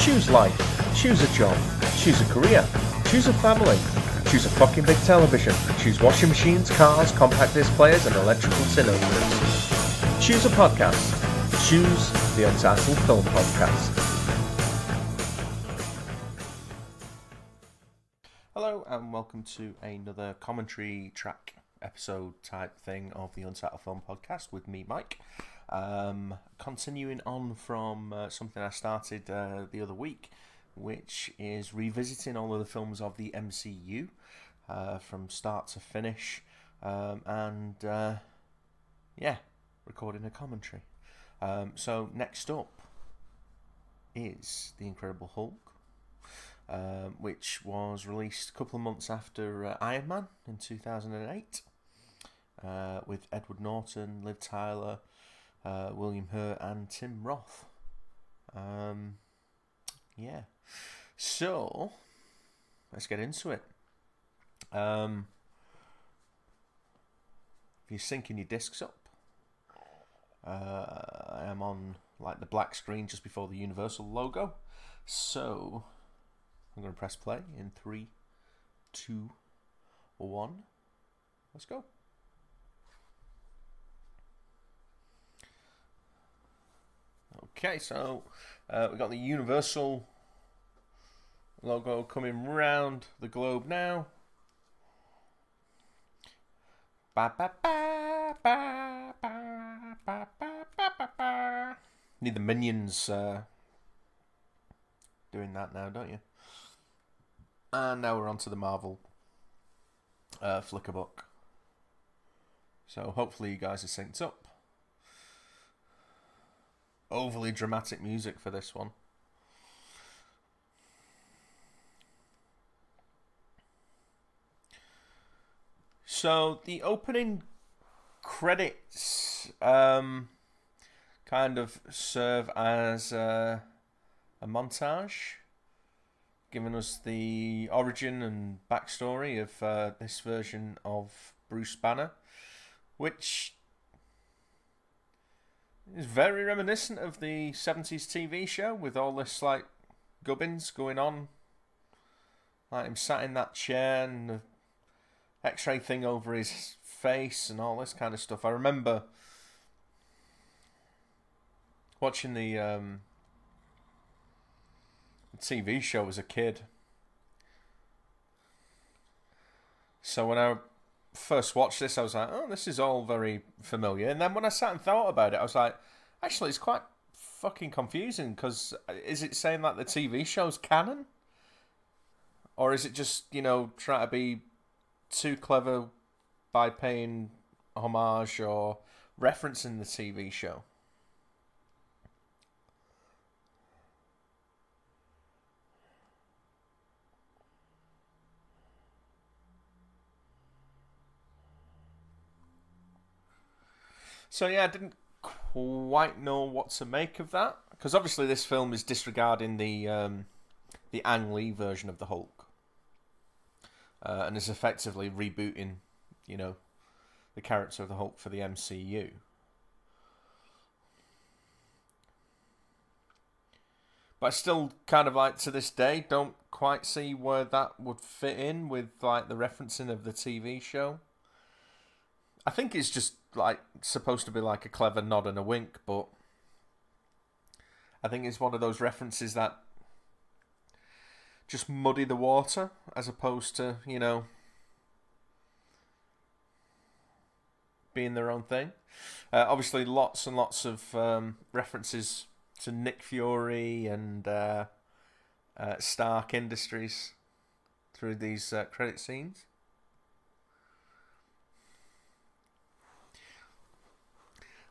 Choose life, choose a job, choose a career, choose a family, choose a fucking big television, choose washing machines, cars, compact disc players and electrical cylinders. Choose a podcast, choose the Untitled Film Podcast. Hello and welcome to another commentary track episode type thing of the Untitled Film Podcast with me, Mike. Continuing on from something I started the other week, which is revisiting all of the films of the MCU from start to finish, and recording a commentary. So next up is The Incredible Hulk, which was released a couple of months after Iron Man in 2008, with Edward Norton, Liv Tyler, William Hurt and Tim Roth. So let's get into it. If you're syncing your discs up, I am on like the black screen just before the Universal logo, so I'm going to press play in 3, 2, 1. Let's go. Okay, so we've got the Universal logo coming round the globe now. Ba, ba, ba, ba, ba, ba, ba, ba, ba. Need the Minions doing that now, don't you? And now we're on to the Marvel flicker book. So hopefully you guys are synced up. Overly dramatic music for this one. So the opening credits kind of serve as a montage, giving us the origin and backstory of this version of Bruce Banner, which is very reminiscent of the 70s TV show, with all this like gubbins going on, like him sat in that chair and the X-ray thing over his face and all this kind of stuff. I remember watching the TV show as a kid, so when I first watched this I was like, oh, this is all very familiar, and then when I sat and thought about it I was like, actually it's quite fucking confusing, because is it saying that the TV show's canon, or is it just, you know, trying to be too clever by paying homage or referencing the TV show? So yeah, I didn't quite know what to make of that, because obviously this film is disregarding the Ang Lee version of the Hulk, and is effectively rebooting, you know, the character of the Hulk for the MCU. But I still kind of, like, to this day don't quite see where that would fit in with like the referencing of the TV show. I think it's just like supposed to be like a clever nod and a wink, but I think it's one of those references that just muddy the water, as opposed to, you know, being their own thing. Obviously lots and lots of references to Nick Fury and Stark Industries through these credit scenes.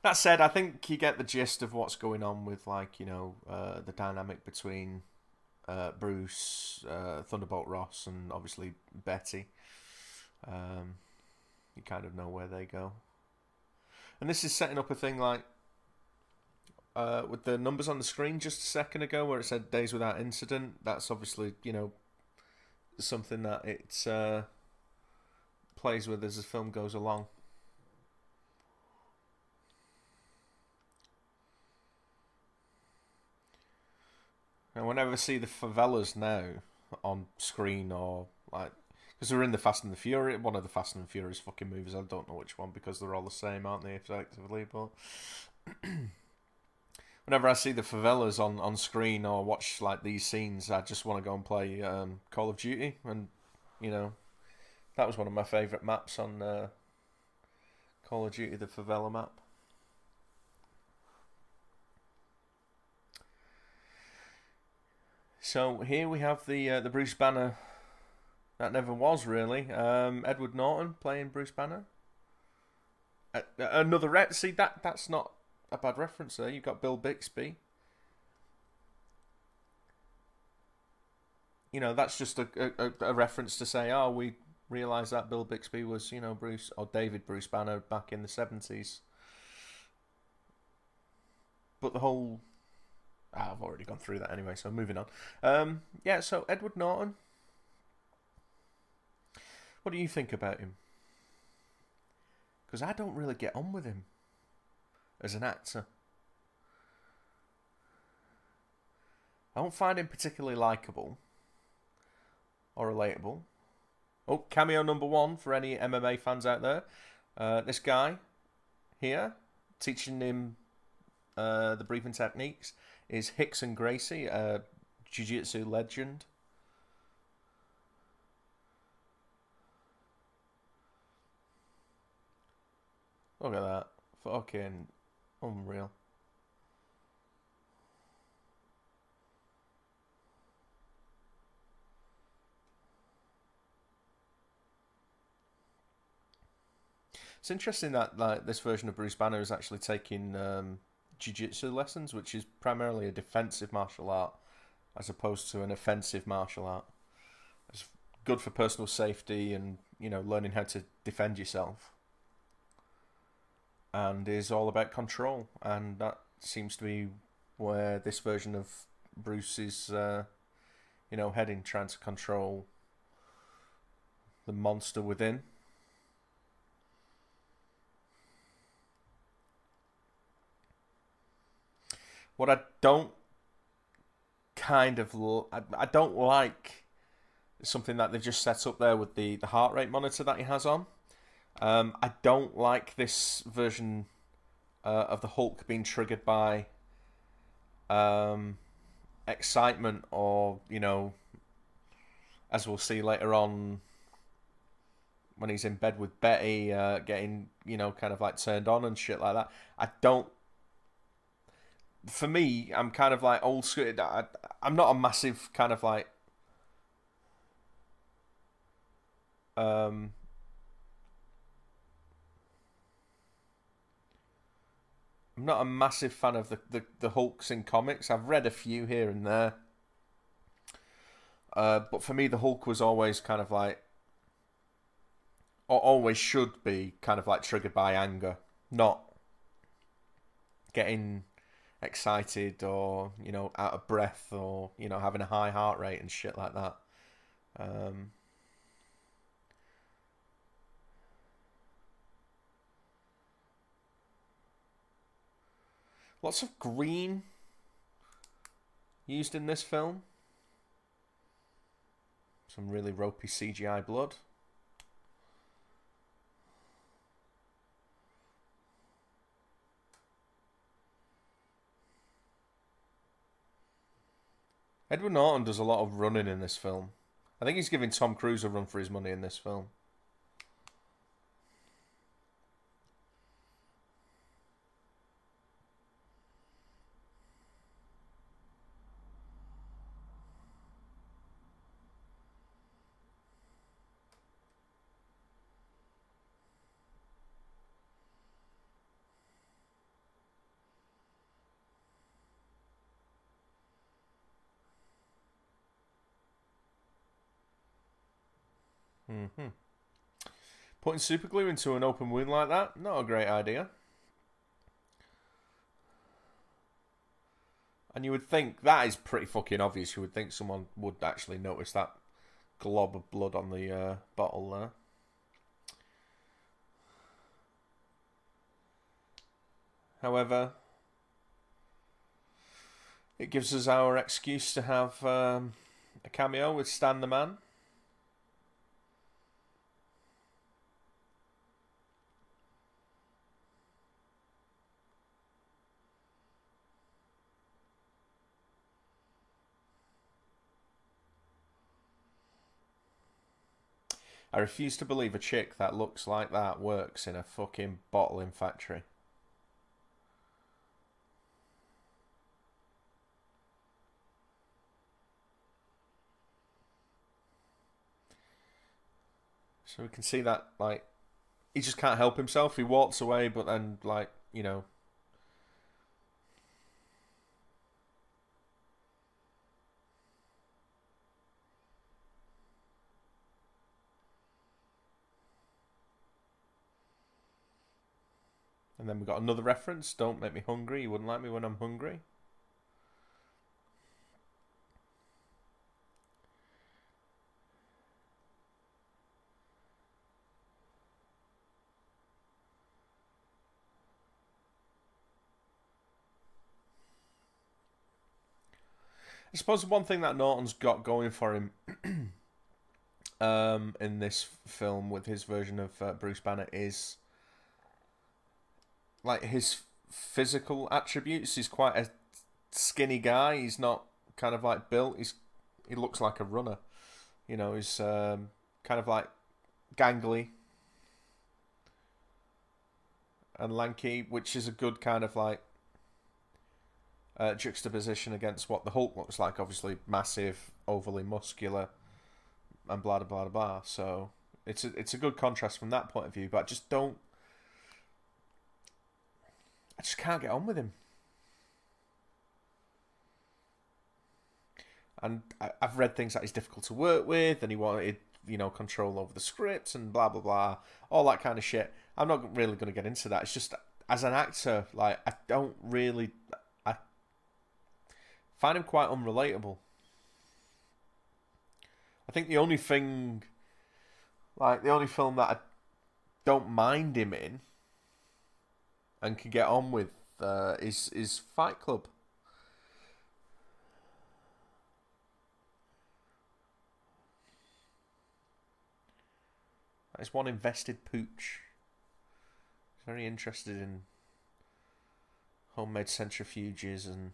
That said, I think you get the gist of what's going on with, like, you know, the dynamic between Bruce, Thunderbolt Ross, and obviously Betty. You kind of know where they go. And this is setting up a thing like with the numbers on the screen just a second ago where it said Days Without Incident. That's obviously, you know, something that it plays with as the film goes along. And And whenever I see the favelas now on screen, or like, because they're in the Fast and the Furious, one of the Fast and the Furious fucking movies. I don't know which one because they're all the same, aren't they? Effectively, but whenever I see the favelas on screen or watch like these scenes, I just want to go and play Call of Duty, and you know, that was one of my favourite maps on Call of Duty, the favela map. So here we have the Bruce Banner that never was really. Edward Norton playing Bruce Banner. Another see that's not a bad reference there. You've got Bill Bixby. You know, that's just a reference to say, oh, we realised that Bill Bixby was, you know, Bruce or David Bruce Banner back in the 70s. But the whole... I've already gone through that anyway, so moving on. Yeah, so Edward Norton. What do you think about him? Because I don't really get on with him as an actor. I don't find him particularly likeable or relatable. Oh, cameo number 1 for any MMA fans out there. This guy here, teaching him the breathing techniques, is Rickson Gracie, a jiu-jitsu legend. Look at that. Fucking unreal. It's interesting that like this version of Bruce Banner is actually taking jiu-jitsu lessons, which is primarily a defensive martial art as opposed to an offensive martial art. It's good for personal safety and, you know, learning how to defend yourself. And is all about control, and that seems to be where this version of Bruce is, you know, heading, trying to control the monster within. What I don't I don't like something that they've just set up there with the heart rate monitor that he has on. I don't like this version of the Hulk being triggered by excitement, or, you know, as we'll see later on when he's in bed with Betty, getting, you know, kind of like turned on and shit like that. I don't. For me, I'm kind of like old school. I'm not a massive kind of like I'm not a massive fan of the Hulks in comics. I've read a few here and there. But for me, the Hulk was always kind of like, or always should be, kind of like triggered by anger, not getting excited or, you know, out of breath, or, you know, having a high heart rate and shit like that. Lots of green used in this film. Some really ropey CGI blood. Edward Norton does a lot of running in this film. I think he's giving Tom Cruise a run for his money in this film. Putting super glue into an open wound like that, not a great idea. And you would think that is pretty fucking obvious. You would think someone would actually notice that glob of blood on the bottle there. However, It gives us our excuse to have a cameo with Stan the Man. I refuse to believe a chick that looks like that works in a fucking bottling factory. So we can see that, like, he just can't help himself. He walks away, but then, like, you know. And then we got another reference. Don't make me hungry. You wouldn't like me when I'm hungry. I suppose one thing that Norton's got going for him in this film with his version of Bruce Banner is like his physical attributes. He's quite a skinny guy. He's not kind of like built. He looks like a runner. You know, he's kind of like gangly and lanky, which is a good kind of like juxtaposition against what the Hulk looks like. Obviously, massive, overly muscular, and blah blah blah blah. So it's a good contrast from that point of view. But I just can't get on with him. And I've read things that he's difficult to work with, and he wanted, you know, control over the scripts and blah blah blah, all that kind of shit. I'm not really going to get into that. It's just as an actor, like I find him quite unrelatable. I think the only thing, like the only film that I don't mind him in and can get on with is Fight Club. That is one invested pooch. He's very interested in homemade centrifuges and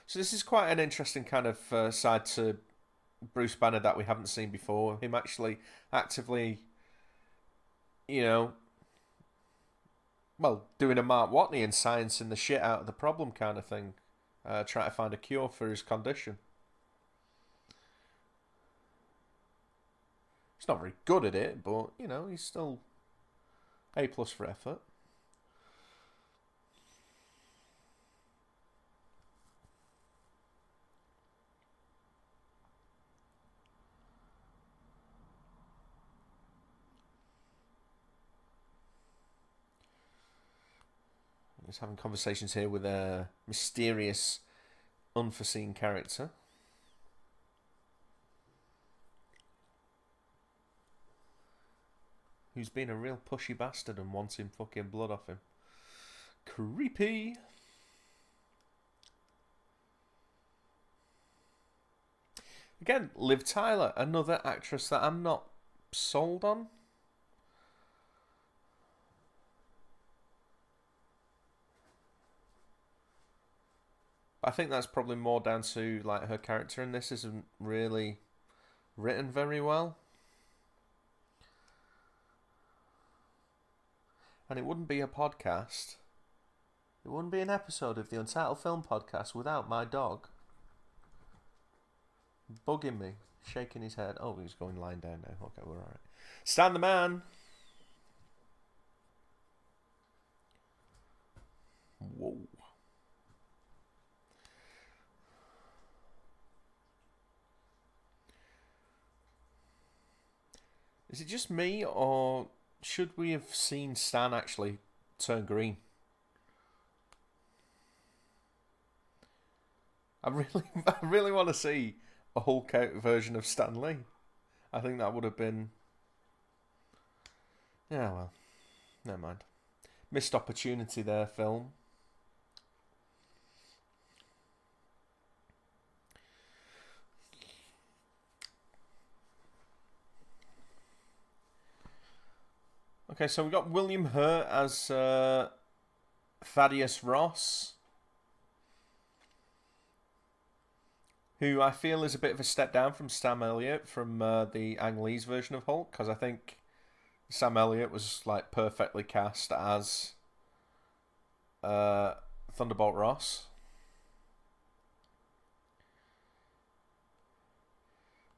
so this is quite an interesting kind of side to Bruce Banner that we haven't seen before. Him actually actively, you know, well, doing a Mark Watney and sciencing the shit out of the problem kind of thing. Trying to find a cure for his condition. He's not very good at it, but, you know, he's still A+ for effort. He's having conversations here with a mysterious, unforeseen character. Who's been a real pushy bastard and wanting fucking blood off him. Creepy. Again, Liv Tyler, another actress that I'm not sold on. I think that's probably more down to like her character in this isn't really written very well. And it wouldn't be a podcast. It wouldn't be an episode of the Untitled Film Podcast without my dog bugging me, shaking his head. Oh, he's going lying down now. Okay, we're alright. Stan the Man. Whoa. Is it just me, or should we have seen Stan actually turn green? I really want to see a Hulk out version of Stan Lee. I think that would have been Yeah, well, never mind. Missed opportunity there, film. Okay, so we got William Hurt as Thaddeus Ross, who I feel is a bit of a step down from Sam Elliott from the Ang Lee's version of Hulk, because I think Sam Elliott was like perfectly cast as Thunderbolt Ross.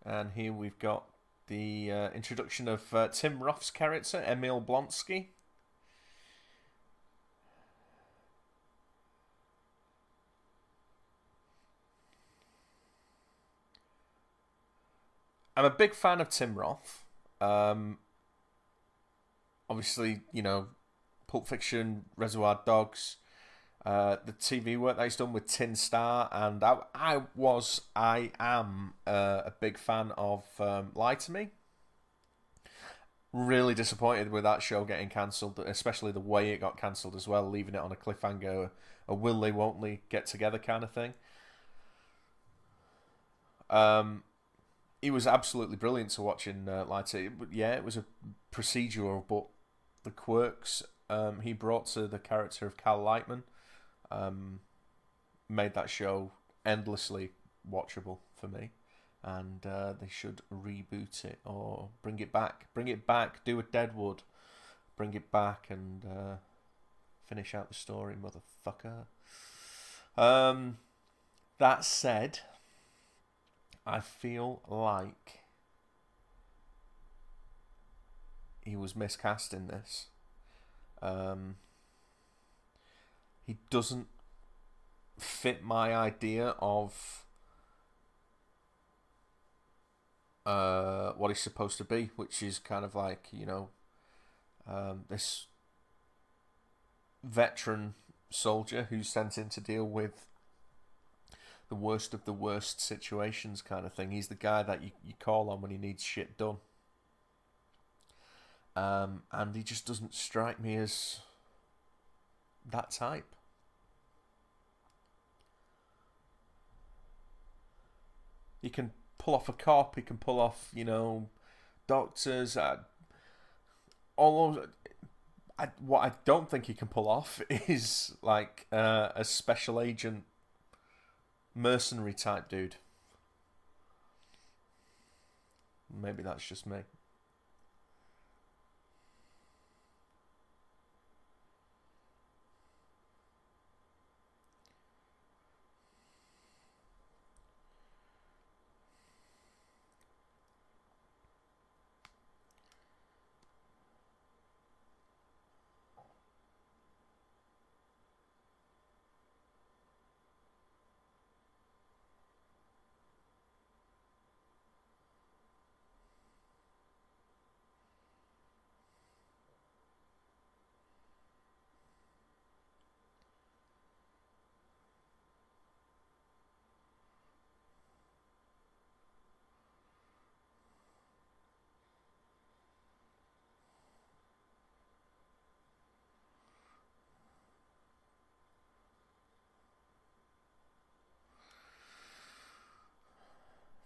And here we've got the introduction of Tim Roth's character, Emil Blonsky. I'm a big fan of Tim Roth. Obviously, you know, Pulp Fiction, Reservoir Dogs, the TV work that he's done with Tin Star, and I am a big fan of Lie to Me. Really disappointed with that show getting cancelled, especially the way it got cancelled as well, leaving it on a cliffhanger, a will they, won't they get together kind of thing. He was absolutely brilliant to watch in Lie to Me. Yeah, it was a procedural, but the quirks he brought to the character of Cal Lightman made that show endlessly watchable for me. And they should reboot it or bring it back. Bring it back. Do a Deadwood. Bring it back and finish out the story, motherfucker. That said, I feel like he was miscast in this. He doesn't fit my idea of what he's supposed to be, which is kind of like, you know, this veteran soldier who's sent in to deal with the worst of the worst situations kind of thing. He's the guy that you call on when he needs shit done. And he just doesn't strike me as that type. He can pull off a cop, he can pull off, you know, doctors, all those. What I don't think he can pull off is like a special agent mercenary type dude. Maybe that's just me.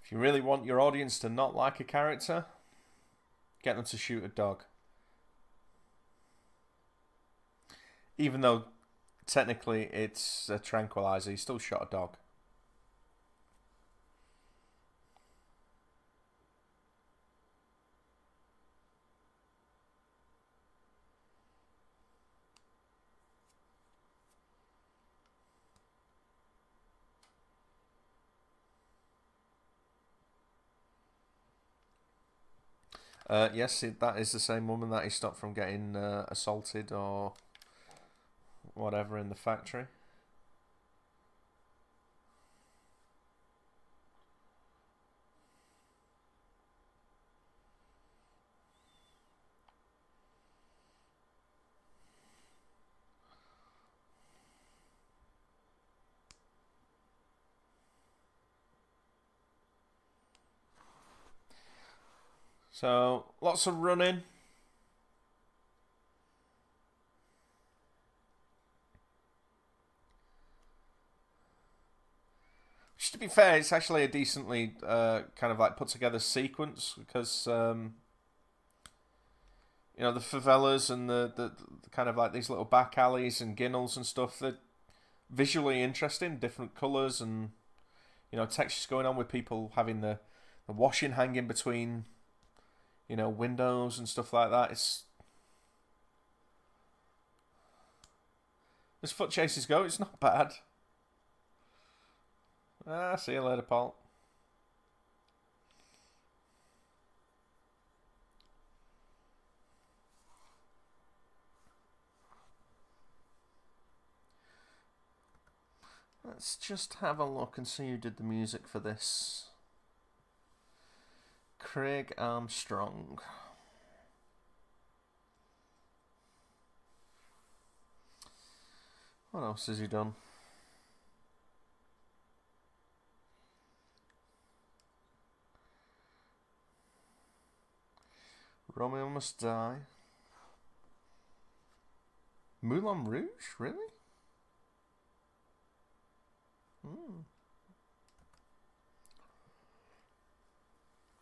If you really want your audience to not like a character, get them to shoot a dog. Even though technically it's a tranquilizer, he still shot a dog. Yes, that is the same woman that he stopped from getting assaulted or whatever in the factory. So, lots of running. Which, to be fair, it's actually a decently kind of like put together sequence because you know, the favelas and the kind of like these little back alleys and ginnels and stuff. They're visually interesting, different colours and you know textures going on with people having the washing hanging between you know windows and stuff like that. It's as foot chases go, it's not bad. See you later, Paul. Let's just have a look and see who did the music for this. Craig Armstrong. What else has he done? Romeo Must Die. Moulin Rouge? Really?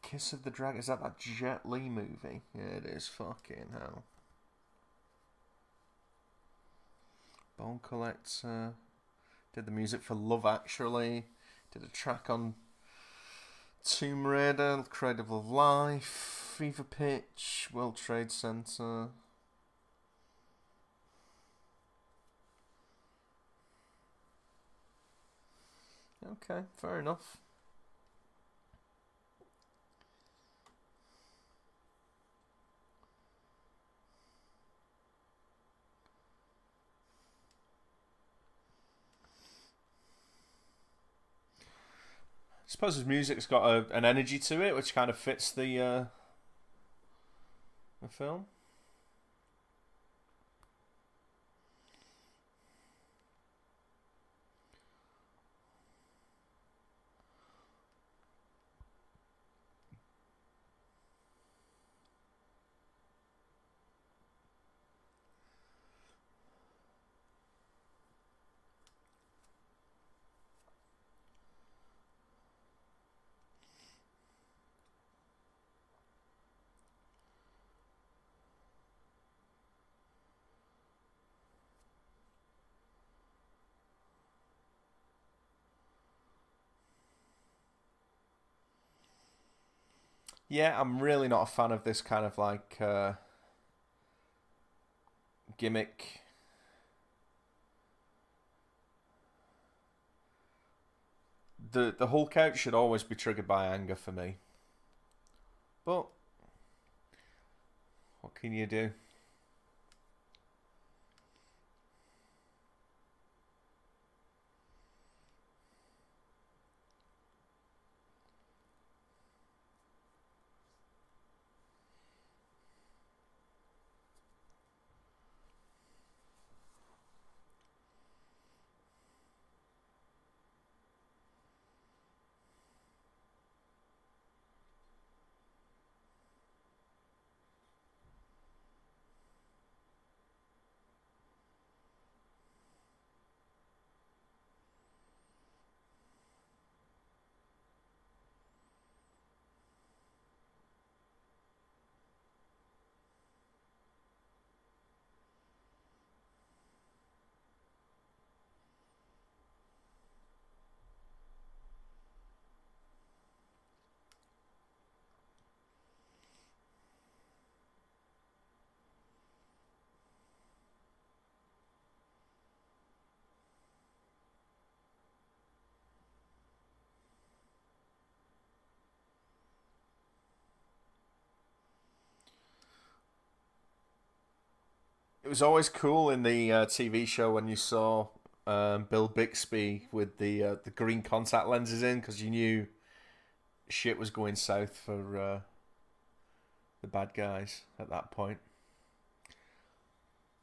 Kiss of the Dragon. Is that Jet Li movie? Yeah, it is. Fucking hell. Bone Collector. Did the music for Love Actually. Did a track on Tomb Raider, Cradle of Life, Fever Pitch, World Trade Center. Okay, fair enough. I suppose his music's got an energy to it, which kind of fits the film. Yeah, I'm really not a fan of this kind of like gimmick. The Hulk out should always be triggered by anger for me. But what can you do? It was always cool in the TV show when you saw Bill Bixby with the green contact lenses in because you knew shit was going south for the bad guys at that point.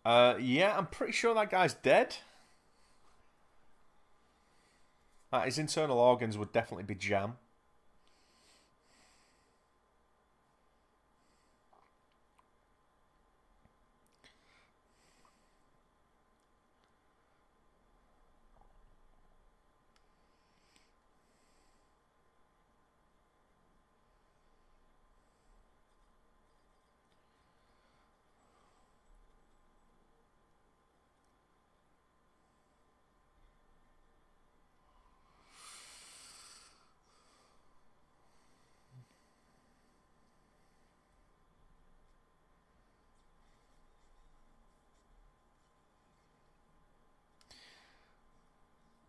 Yeah, I'm pretty sure that guy's dead. His internal organs would definitely be jam.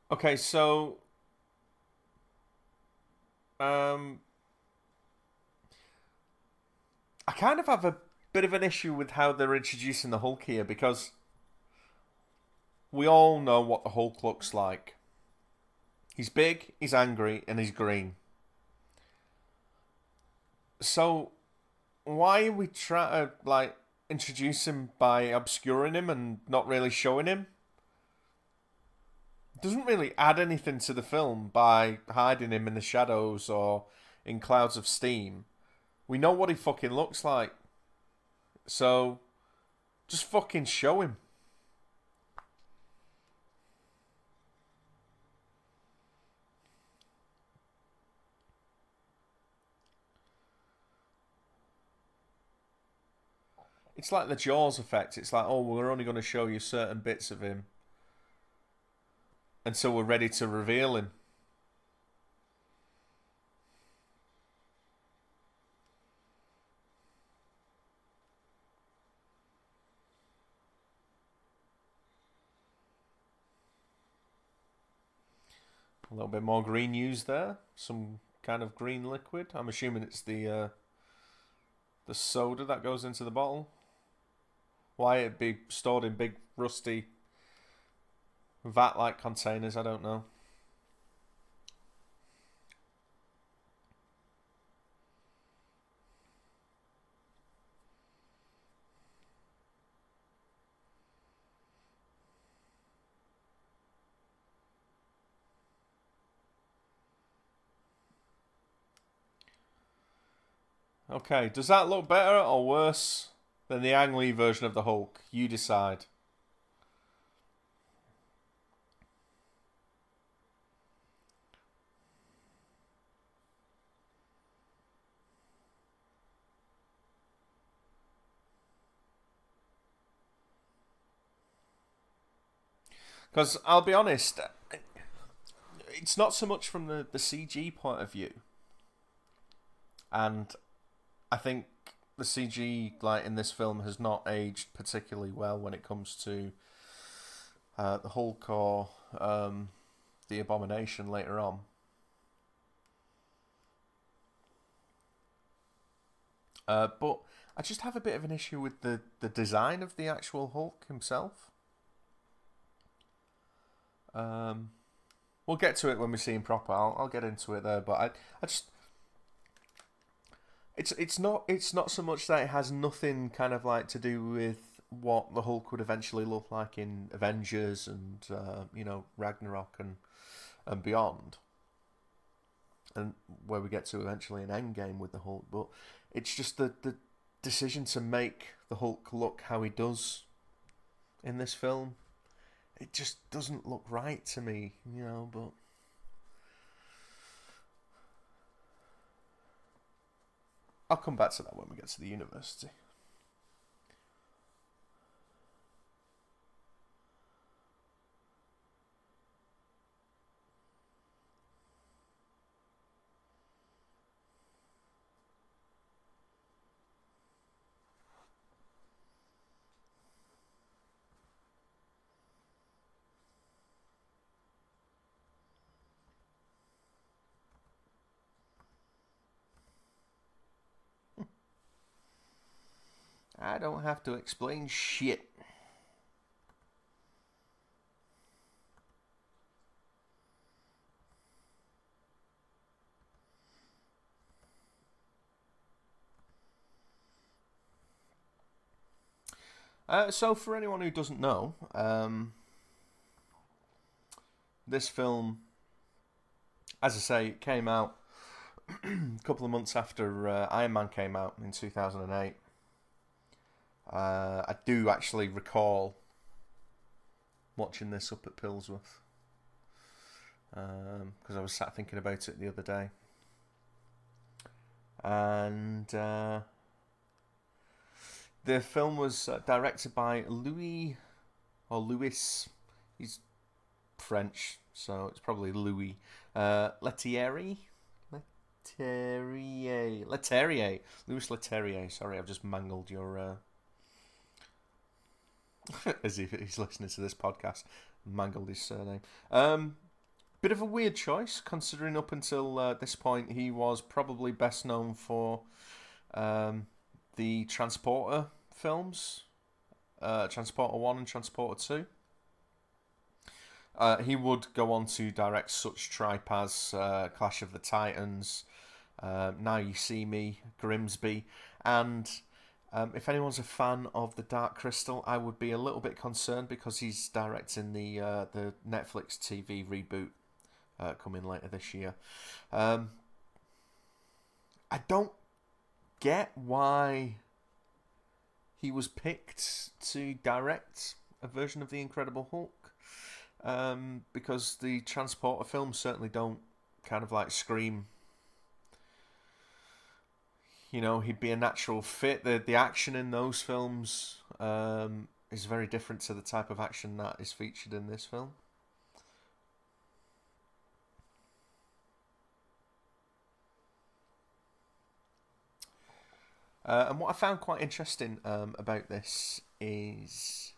Okay, so um, I kind of have a bit of an issue with how they're introducing the Hulk here because we all know what the Hulk looks like. He's big, he's angry, and he's green. So why are we trying to like introduce him by obscuring him and not really showing him? It doesn't really add anything to the film by hiding him in the shadows or in clouds of steam. We know what he fucking looks like. So just fucking show him. It's like the Jaws effect. It's like, oh, we're only going to show you certain bits of him until we're ready to reveal him. A little bit more green used there. Some kind of green liquid. I'm assuming it's the soda that goes into the bottle. Why it be stored in big rusty vat-like containers, I don't know. Okay, does that look better or worse than the Ang Lee version of the Hulk? You decide. Because I'll be honest, it's not so much from the CG point of view. And I think the CG like in this film has not aged particularly well when it comes to the Hulk or the Abomination later on. But I just have a bit of an issue with the design of the actual Hulk himself. We'll get to it when we see him proper. I'll get into it there, but I just it's not so much that it has nothing kind of like to do with what the Hulk would eventually look like in Avengers and Ragnarok and beyond, and where we get to eventually an Endgame with the Hulk. But it's just the decision to make the Hulk look how he does in this film. It just doesn't look right to me, but I'll come back to that when we get to the university. I don't have to explain shit. So, for anyone who doesn't know, this film, as I say, came out a couple of months after Iron Man came out in 2008. I do actually recall watching this up at Pillsworth because I was sat thinking about it the other day. And the film was directed by Louis, or Louis, he's French, so it's probably Louis Leterrier. Leterrier. Louis Leterrier. Sorry, I've just mangled your... as if he's listening to this podcast, mangled his surname. Bit of a weird choice, considering up until this point he was probably best known for the Transporter films, Transporter 1 and Transporter 2. He would go on to direct such tripe as Clash of the Titans, Now You See Me, Grimsby, and if anyone's a fan of The Dark Crystal, I would be a little bit concerned because he's directing the Netflix TV reboot coming later this year. I don't get why he was picked to direct a version of The Incredible Hulk. Because the Transporter films certainly don't kind of like scream, you know, he'd be a natural fit. The action in those films is very different to the type of action that is featured in this film. And what I found quite interesting about this is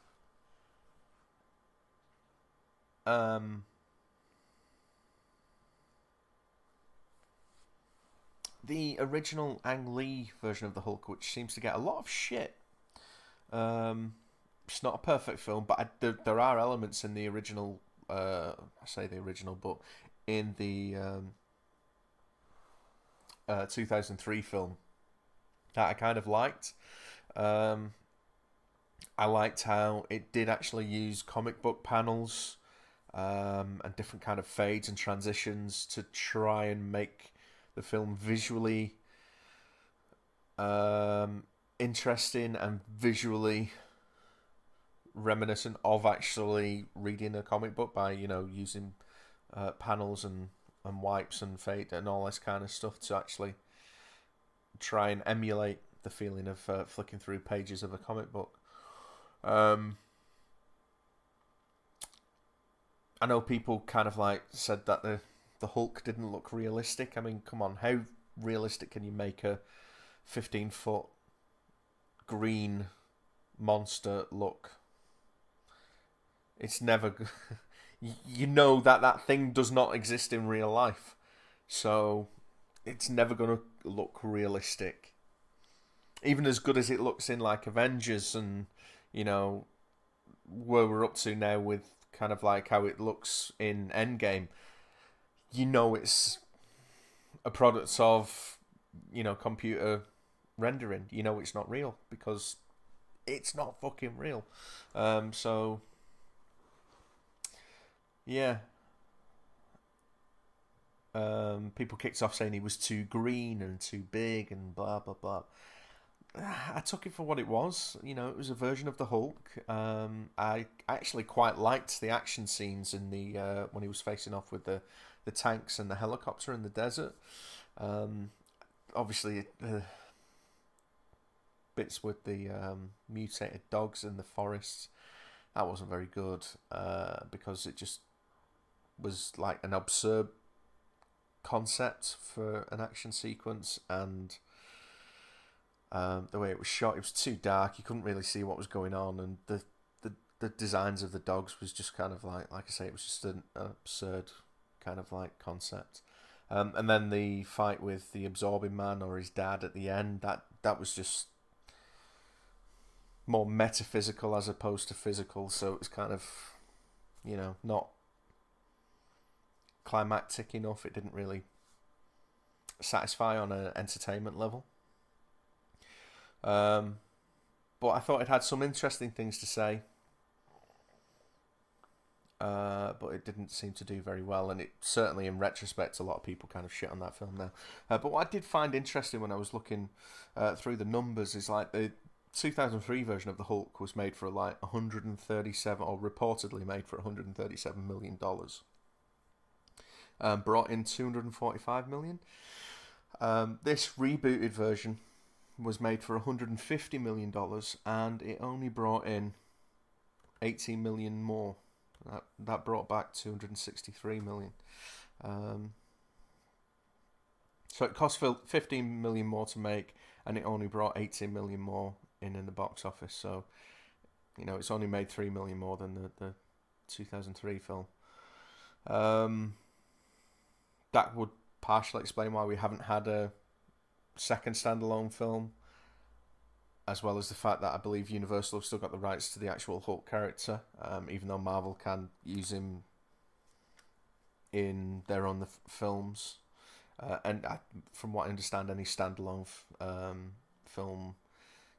the original Ang Lee version of the Hulk, which seems to get a lot of shit. It's not a perfect film, but there are elements in the original. I say the original, but in the 2003 film that I kind of liked. I liked how it did actually use comic book panels and different kind of fades and transitions to try and make the film visually interesting and visually reminiscent of actually reading a comic book by, you know, using panels and wipes and fade and all this kind of stuff to actually try and emulate the feeling of flicking through pages of a comic book. I know people kind of like said that the Hulk didn't look realistic. I mean, come on, how realistic can you make a 15-foot green monster look? It's never... you know that thing does not exist in real life. So it's never going to look realistic. Even as good as it looks in like Avengers and, you know, where we're up to now with kind of like how it looks in Endgame, you know it's a product of, you know, computer rendering. You know it's not real because it's not fucking real. So yeah. People kicked off saying he was too green and too big and blah blah blah. I took it for what it was. You know, it was a version of the Hulk. I actually quite liked the action scenes in the when he was facing off with the tanks and the helicopter in the desert. Obviously, bits with the mutated dogs in the forests, that wasn't very good because it just was like an absurd concept for an action sequence, and the way it was shot, it was too dark. You couldn't really see what was going on, and the designs of the dogs was just kind of like I say, it was just an absurd kind of like concept. And then the fight with the Absorbing Man or his dad at the end, that was just more metaphysical as opposed to physical, so it was kind of, you know, not climactic enough. It didn't really satisfy on an entertainment level. But I thought it had some interesting things to say. But it didn't seem to do very well, and it certainly, in retrospect, a lot of people kind of shit on that film now. But what I did find interesting when I was looking through the numbers is like the 2003 version of the Hulk was made for like 137, or reportedly made for $137 million. Brought in 245 million. This rebooted version was made for $150 million, and it only brought in 18 million more. That brought back 263 million. So it cost 15 million more to make, and it only brought 18 million more in the box office. So, you know, it's only made 3 million more than the 2003 film. that would partially explain why we haven't had a second standalone film, as well as the fact that I believe Universal have still got the rights to the actual Hulk character, even though Marvel can use him in their own films. From what I understand, any standalone film,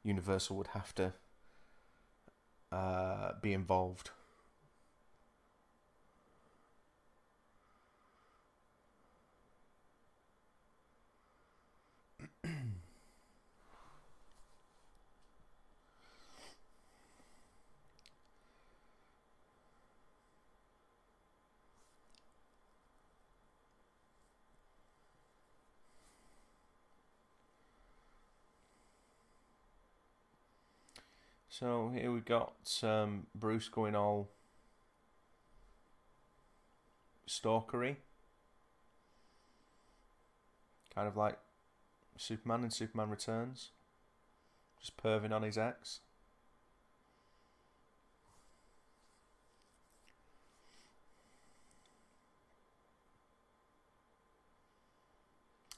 Universal would have to be involved. So here we got Bruce going all stalkery, kind of like Superman in Superman Returns, just perving on his ex.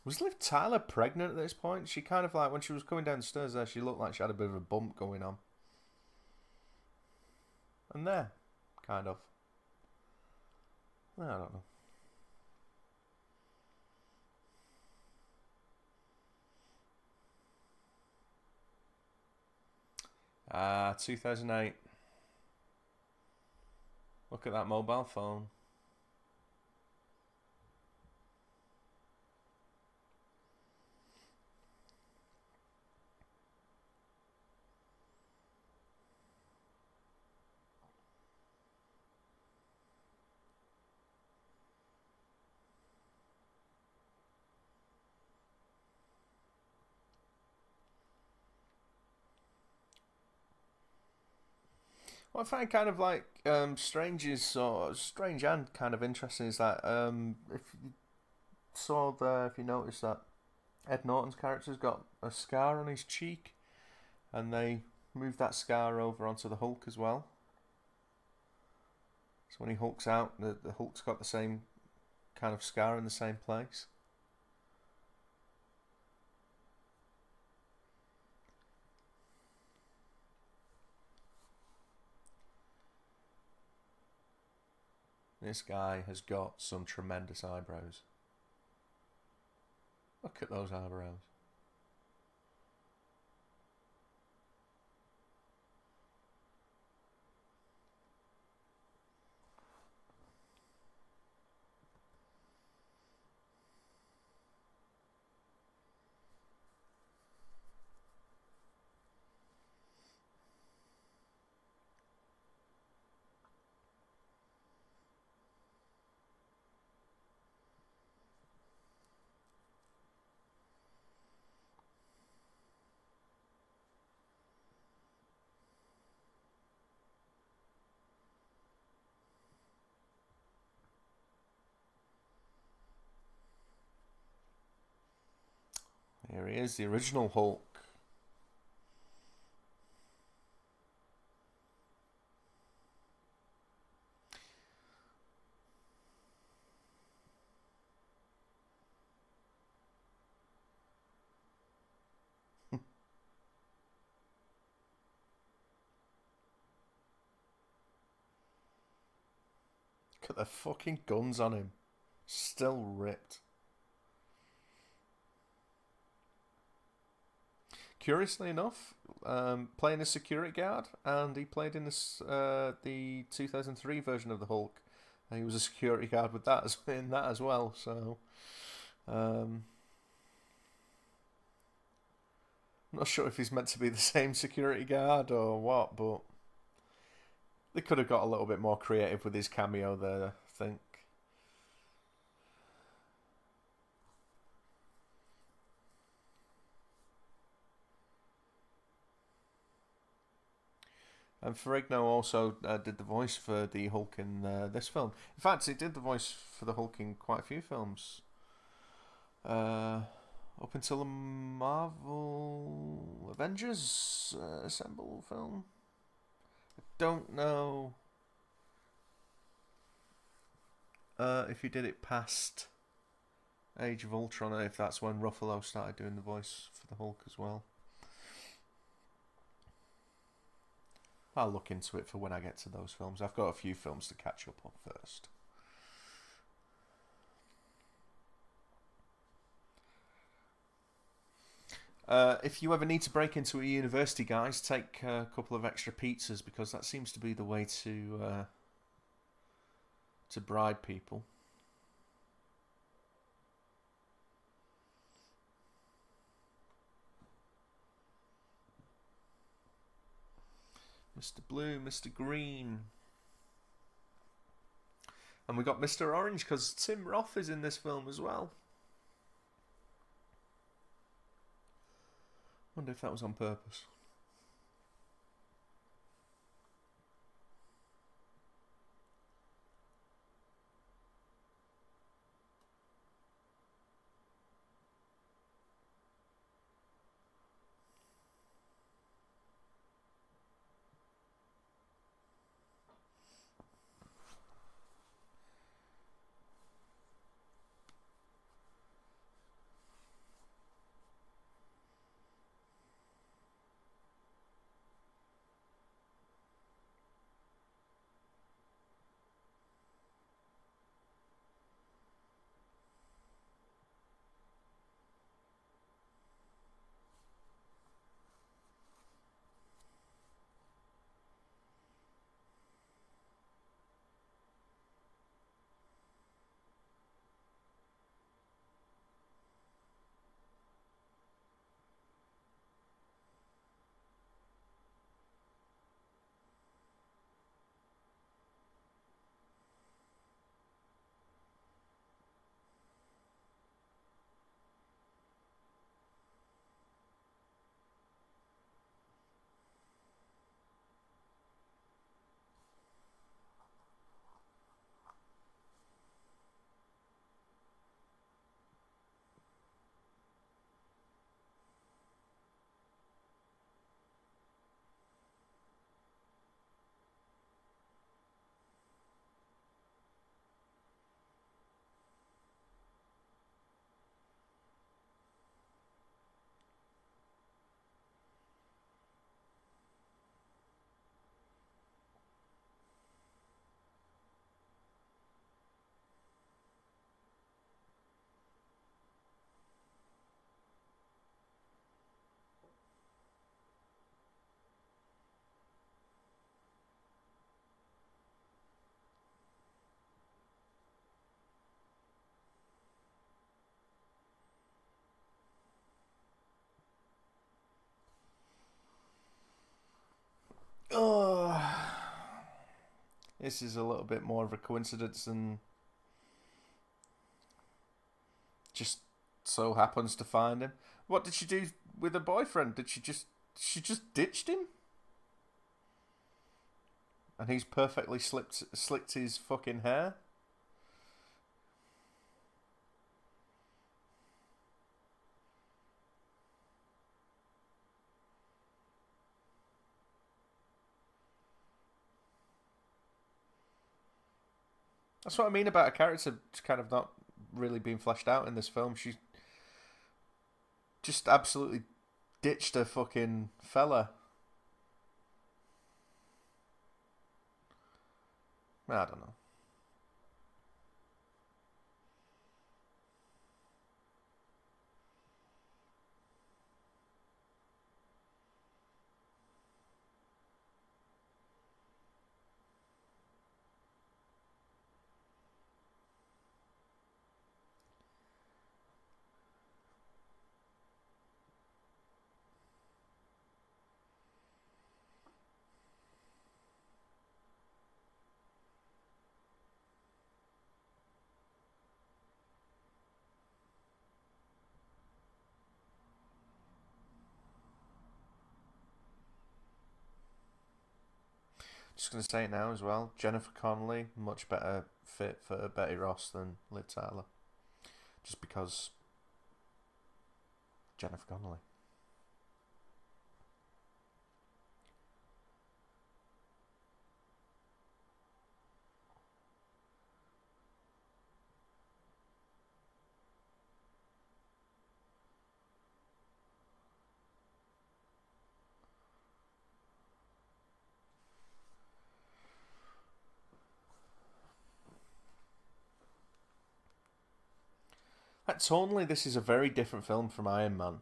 Was Liv Tyler pregnant at this point? She kind of like, when she was coming down the stairs there, she looked like she had a bit of a bump going on. And there, kind of. I don't know. 2008. Look at that mobile phone. What I find kind of like strange is, or strange and kind of interesting, is that if you saw there, if you noticed that Ed Norton's character's got a scar on his cheek, and they moved that scar over onto the Hulk as well. So when he hulks out, the Hulk's got the same kind of scar in the same place. This guy has got some tremendous eyebrows. Look at those eyebrows. Here he is, the original Hulk. Look at the fucking guns on him. Still ripped. Curiously enough, playing a security guard, and he played in the 2003 version of the Hulk. And he was a security guard with that in that as well. So, I'm not sure if he's meant to be the same security guard or what, but they could have got a little bit more creative with his cameo there, I think. And Ferrigno also did the voice for the Hulk in this film. In fact, he did the voice for the Hulk in quite a few films. Up until the Marvel Avengers Assemble film. I don't know if he did it past Age of Ultron, if that's when Ruffalo started doing the voice for the Hulk as well. I'll look into it for when I get to those films. I've got a few films to catch up on first. If you ever need to break into a university, guys, take a couple of extra pizzas, because that seems to be the way to bribe people. Mr. Blue, Mr. Green. And we got Mr. Orange, because Tim Roth is in this film as well. Wonder if that was on purpose. Oh, this is a little bit more of a coincidence than just so happens to find him. What did she do with her boyfriend? Did she just ditched him? And he's perfectly slicked his fucking hair? That's what I mean about a character kind of not really being fleshed out in this film. She just absolutely ditched her fucking fella. I don't know. Just going to say it now as well. Jennifer Connelly, much better fit for Betty Ross than Liv Tyler. Just because Jennifer Connelly. Tonally, this is a very different film from Iron Man.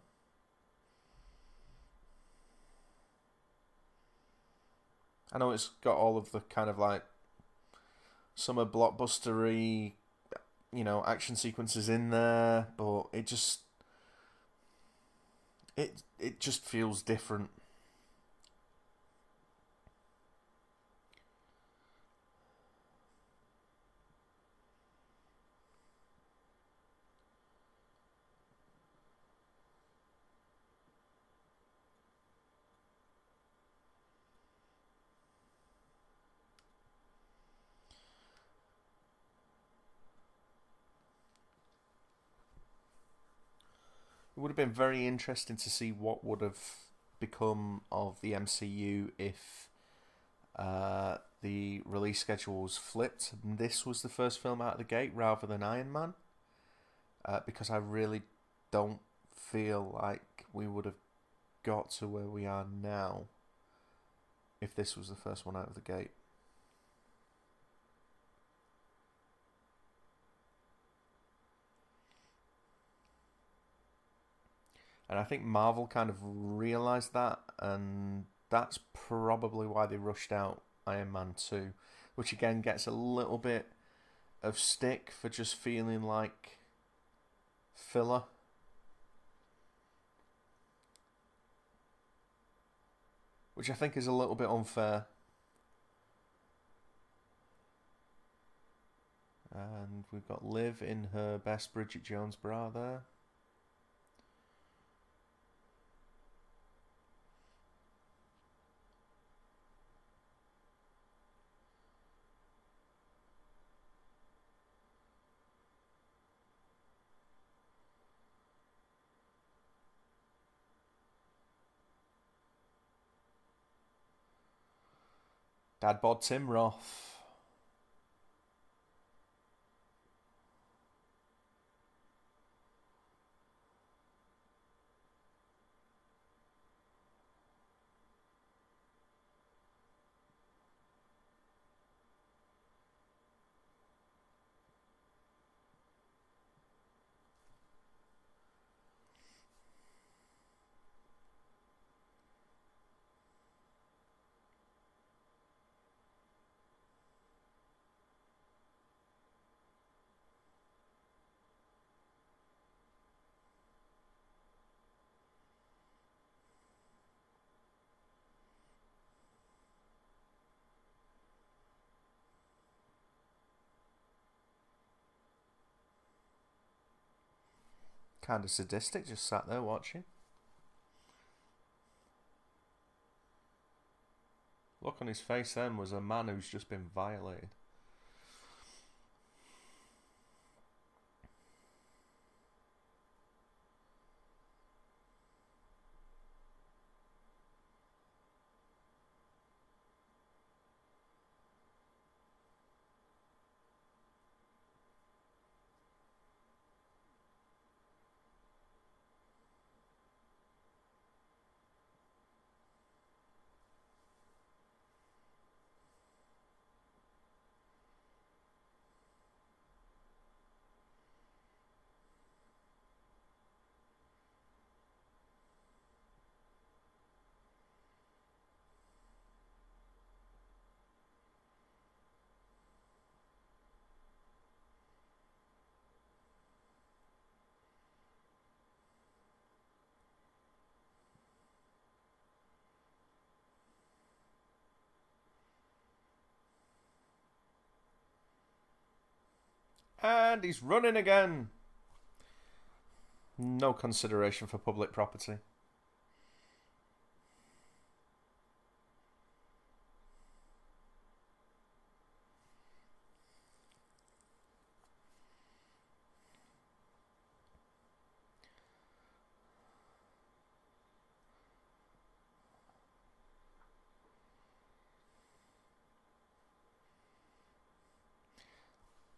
I know it's got all of the kind of like summer blockbustery, action sequences in there, but it just feels different. It would have been very interesting to see what would have become of the MCU if the release schedule was flipped and this was the first film out of the gate rather than Iron Man. Because I really don't feel like we would have got to where we are now if this was the first one out of the gate. And I think Marvel kind of realised that, and that's probably why they rushed out Iron Man 2, which again gets a little bit of stick for just feeling like filler. Which I think is a little bit unfair. And we've got Liv in her best Bridget Jones bra there. Dad bod Tim Roth. Kind of sadistic, just sat there watching. Look on his face then was a man who's just been violated. And he's running again. No consideration for public property.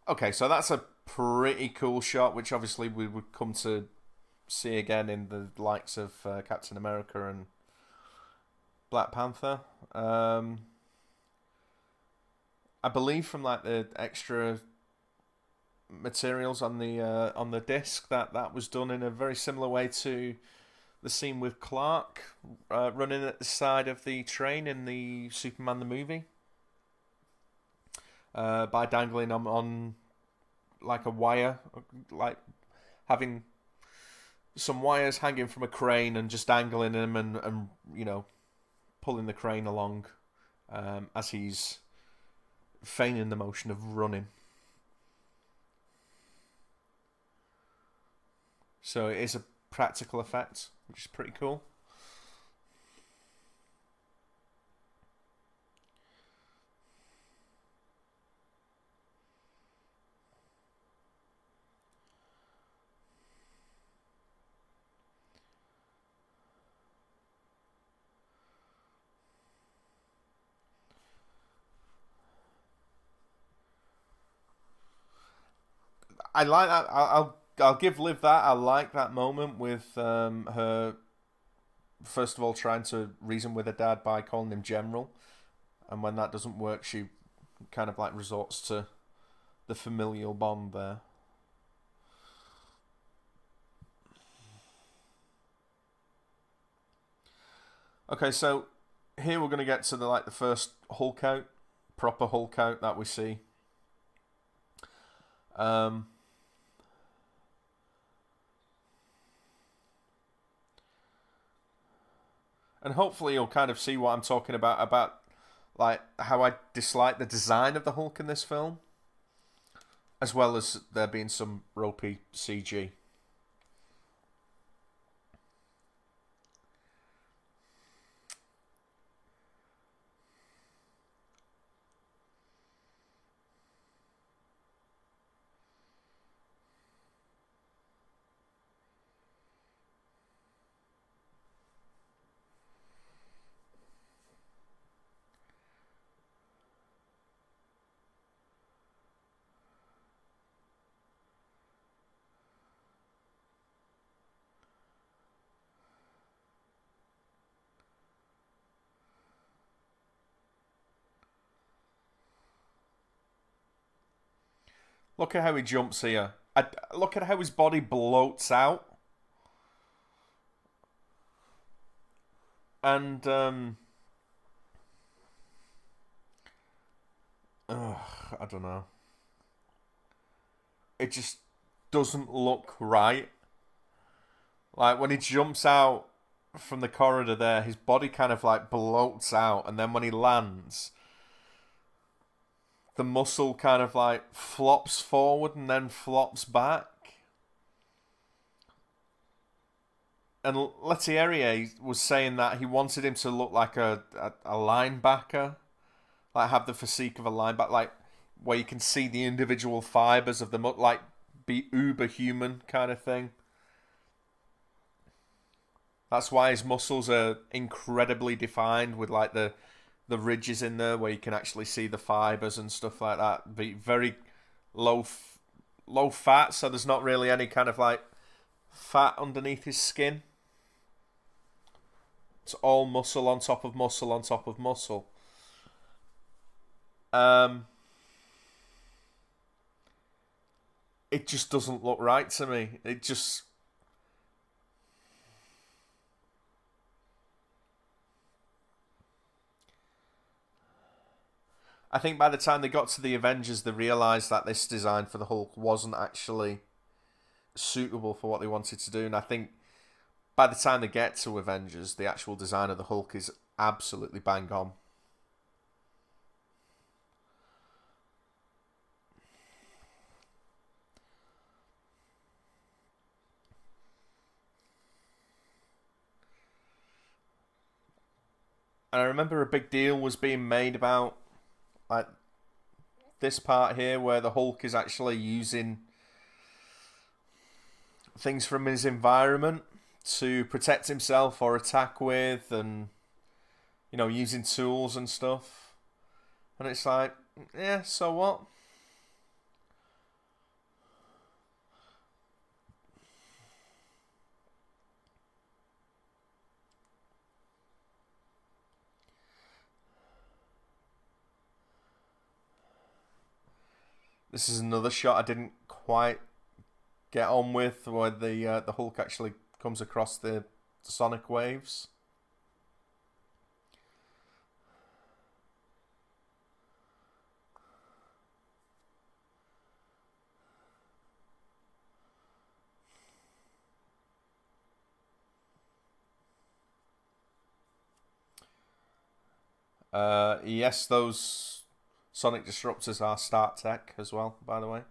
Okay, so that's a pretty cool shot, which obviously we would come to see again in the likes of Captain America and Black Panther. I believe from like the extra materials on the disc, that was done in a very similar way to the scene with Clark running at the side of the train in the Superman the movie, by dangling on like a wire, like having some wires hanging from a crane and just dangling them and you know, pulling the crane along as he's feigning the motion of running. So it is a practical effect, which is pretty cool. I like that. I'll give Liv that. I like that moment with her first of all trying to reason with her dad by calling him General, and when that doesn't work, she kind of like resorts to the familial bond there. Okay, so here we're gonna get to the first Hulk out, proper Hulk out that we see. And hopefully you'll kind of see what I'm talking about like how I dislike the design of the Hulk in this film, as well as there being some ropey CG. Look at how he jumps here. Look at how his body bloats out. And, I don't know. It just doesn't look right. Like, when he jumps out from the corridor there, his body kind of, like, bloats out. And then when he lands, the muscle kind of like flops forward and then flops back. And Lettieri was saying that he wanted him to look like a linebacker, like have the physique of a linebacker, like where you can see the individual fibers of the like be uber human kind of thing. That's why his muscles are incredibly defined with like the ridges in there where you can actually see the fibers and stuff like that. Be very low fat, so there's not really any kind of like fat underneath his skin. It's all muscle on top of muscle on top of muscle. It just doesn't look right to me. It just... I think by the time they got to the Avengers, they realised that this design for the Hulk wasn't actually suitable for what they wanted to do. And I think by the time they get to Avengers, the actual design of the Hulk is absolutely bang on. And I remember a big deal was being made about like this part here where the Hulk is actually using things from his environment to protect himself or attack with, and you know, using tools and stuff. And it's like, yeah, so what? This is another shot I didn't quite get on with, where the Hulk actually comes across the sonic waves. Yes, those sonic disruptors are Stark Tech as well, by the way.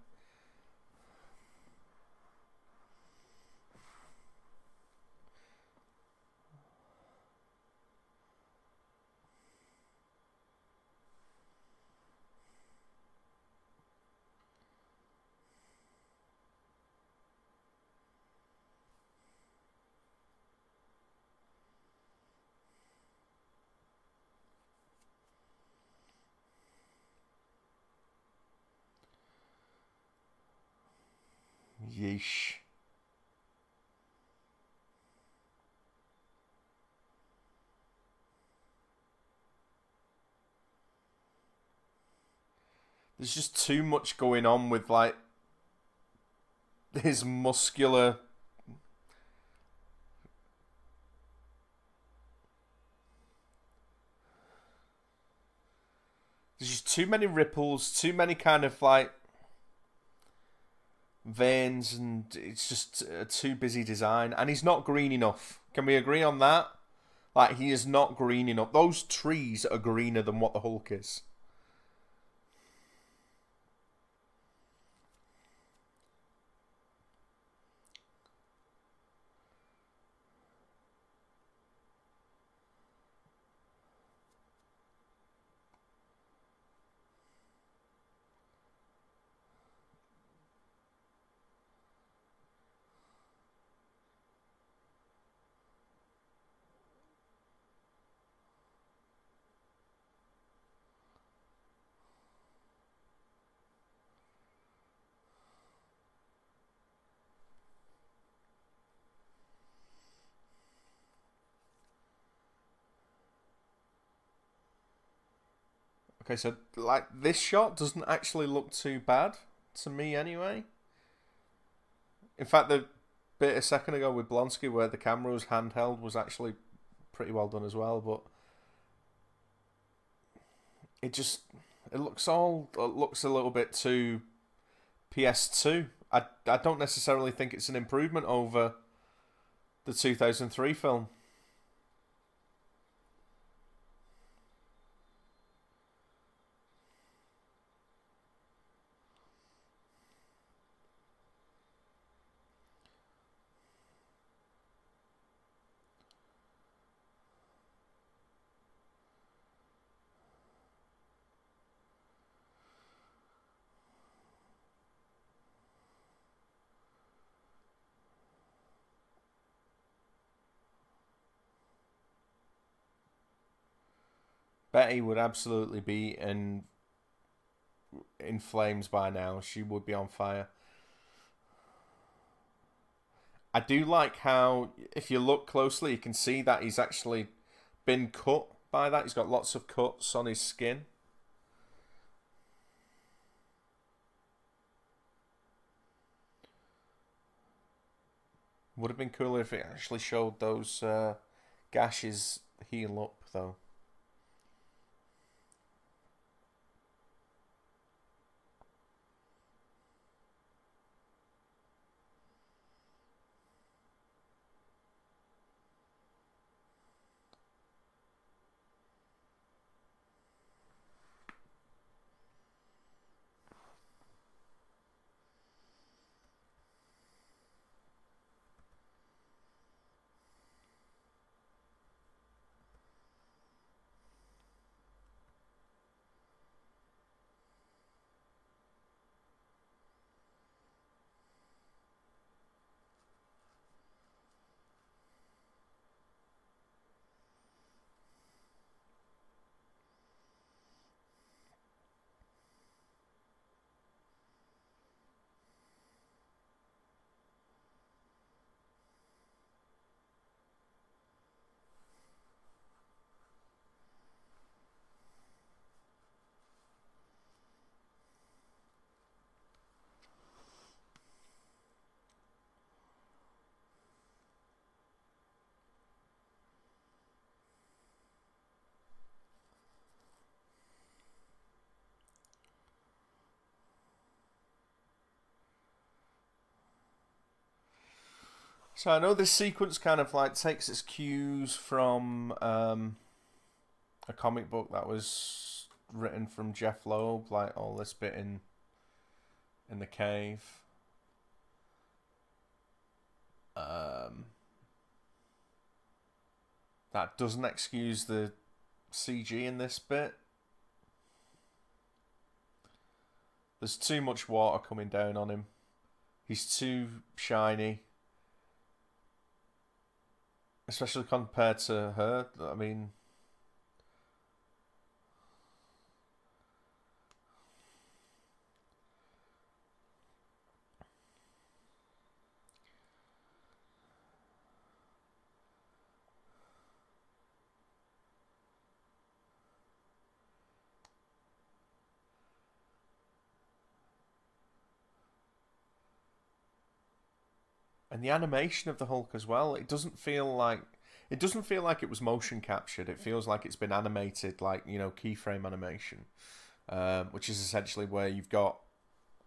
Yeesh. There's just too much going on with, like, his muscular... There's just too many ripples, too many kind of, like, veins, and it's just a too busy design. And he's not green enough. Can we agree on that? Like, he is not green enough. Those trees are greener than what the Hulk is. Okay, so, like, this shot doesn't actually look too bad to me anyway. In fact, the bit a second ago with Blonsky where the camera was handheld was actually pretty well done as well, but it just it looks a little bit too PS2. I don't necessarily think it's an improvement over the 2003 film. Betty would absolutely be in flames by now. She would be on fire. I do like how, if you look closely, you can see that he's actually been cut by that. He's got lots of cuts on his skin. Would have been cooler if it actually showed those gashes heal up, though. So I know this sequence kind of like takes its cues from a comic book that was written from Jeff Loeb, like all this bit in the cave. That doesn't excuse the CG in this bit. There's too much water coming down on him. He's too shiny. Especially compared to her. I mean... And the animation of the Hulk as well, it doesn't feel like it was motion captured. It feels like it's been animated, like, you know, keyframe animation, which is essentially where you've got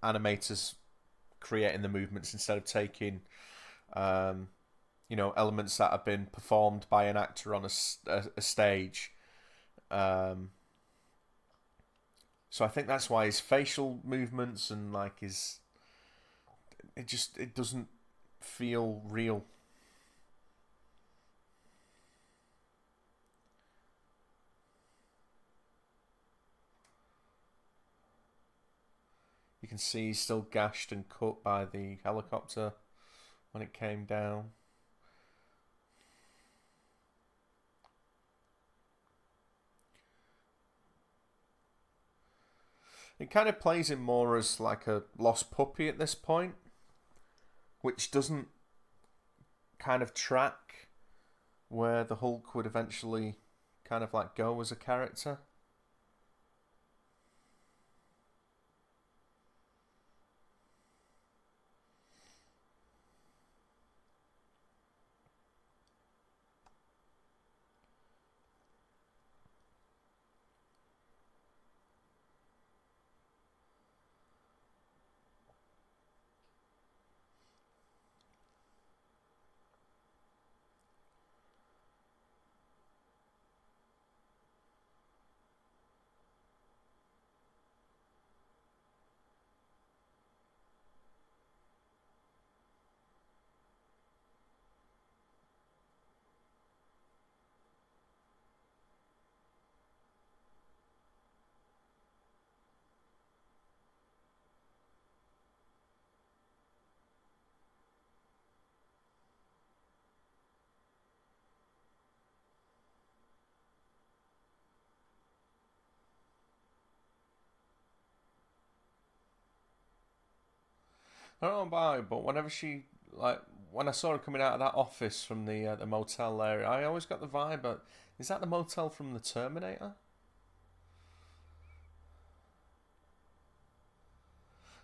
animators creating the movements instead of taking, you know, elements that have been performed by an actor on a stage. So I think that's why his facial movements and like it doesn't feel real. You can see he's still gashed and cut by the helicopter when it came down. It kind of plays him more as like a lost puppy at this point, which doesn't kind of track where the Hulk would eventually kind of like go as a character. I don't know about it, but whenever she like when I saw her coming out of that office from the motel area, I always got the vibe. But is that the motel from the Terminator?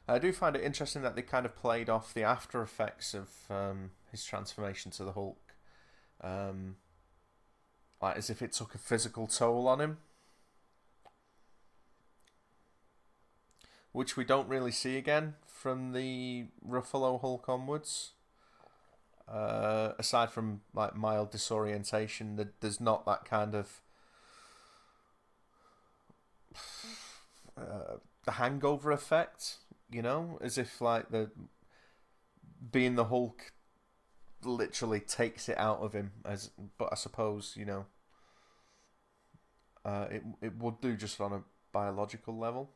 I do find it interesting that they kind of played off the after effects of his transformation to the Hulk, um, like as if it took a physical toll on him, which we don't really see again from the Ruffalo Hulk onwards. Aside from like mild disorientation, there's not that kind of the hangover effect, you know, as if like the being the Hulk literally takes it out of him. As but I suppose you know, it would do just on a biological level.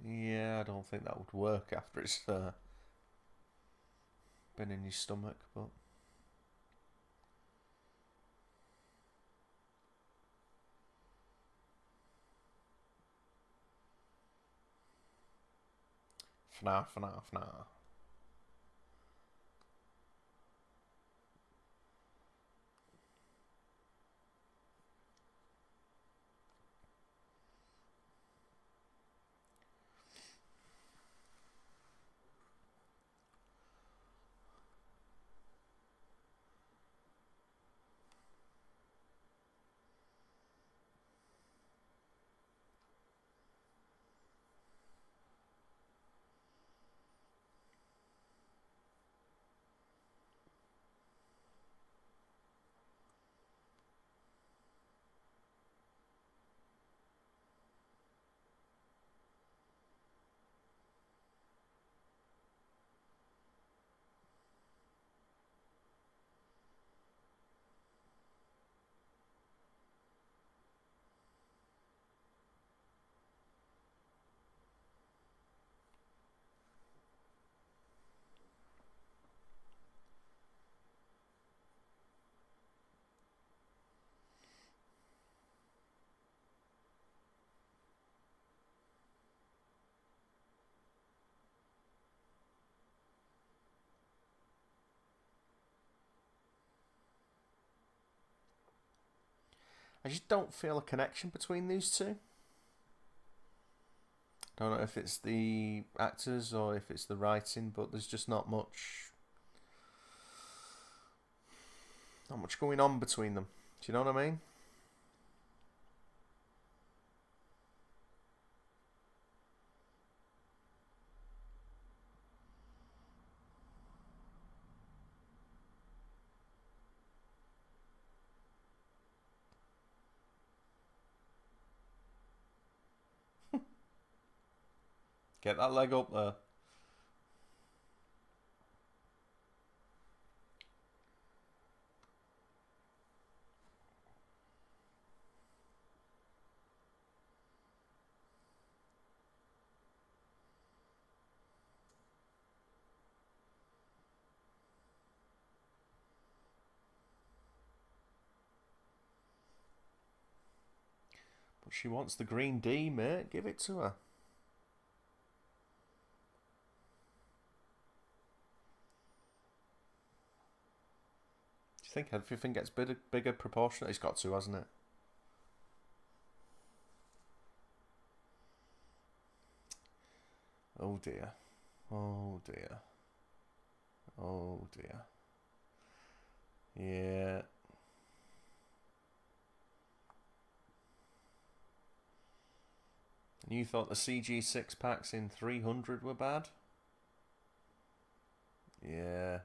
Yeah, I don't think that would work after it's been in your stomach, but. FNAF, FNAF, FNAF. I just don't feel a connection between these two. I don't know if it's the actors or if it's the writing, but there's just not much going on between them. Do you know what I mean? Get that leg up there. But she wants the green D, mate. Give it to her. Do you think everything gets bigger proportionate? It's got to, hasn't it? Oh dear. Oh dear. Oh dear. Yeah. And you thought the CG 6-packs in 300 were bad? Yeah.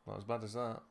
Not as bad as that.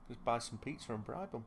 Just buy some pizza and bribe them.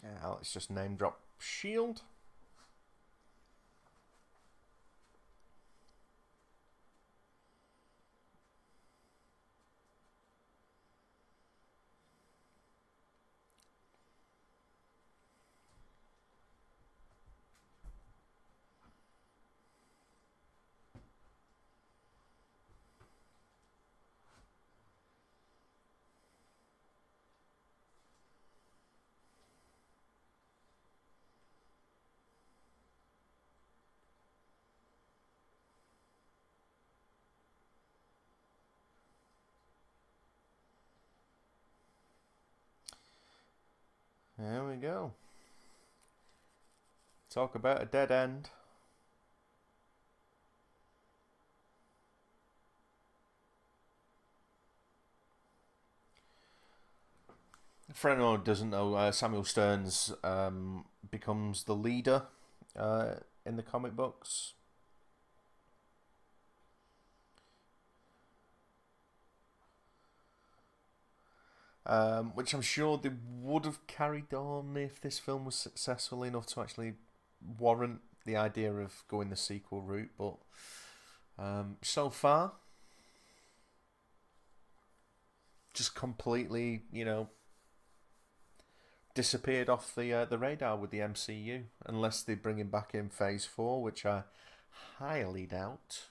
Yeah, let's just name drop Shield. There we go. Talk about a dead end. For anyone who doesn't know, Samuel Stearns becomes the leader in the comic books. Which I'm sure they would have carried on if this film was successful enough to actually warrant the idea of going the sequel route. But so far, just completely, disappeared off the radar with the MCU, unless they bring him back in Phase 4, which I highly doubt.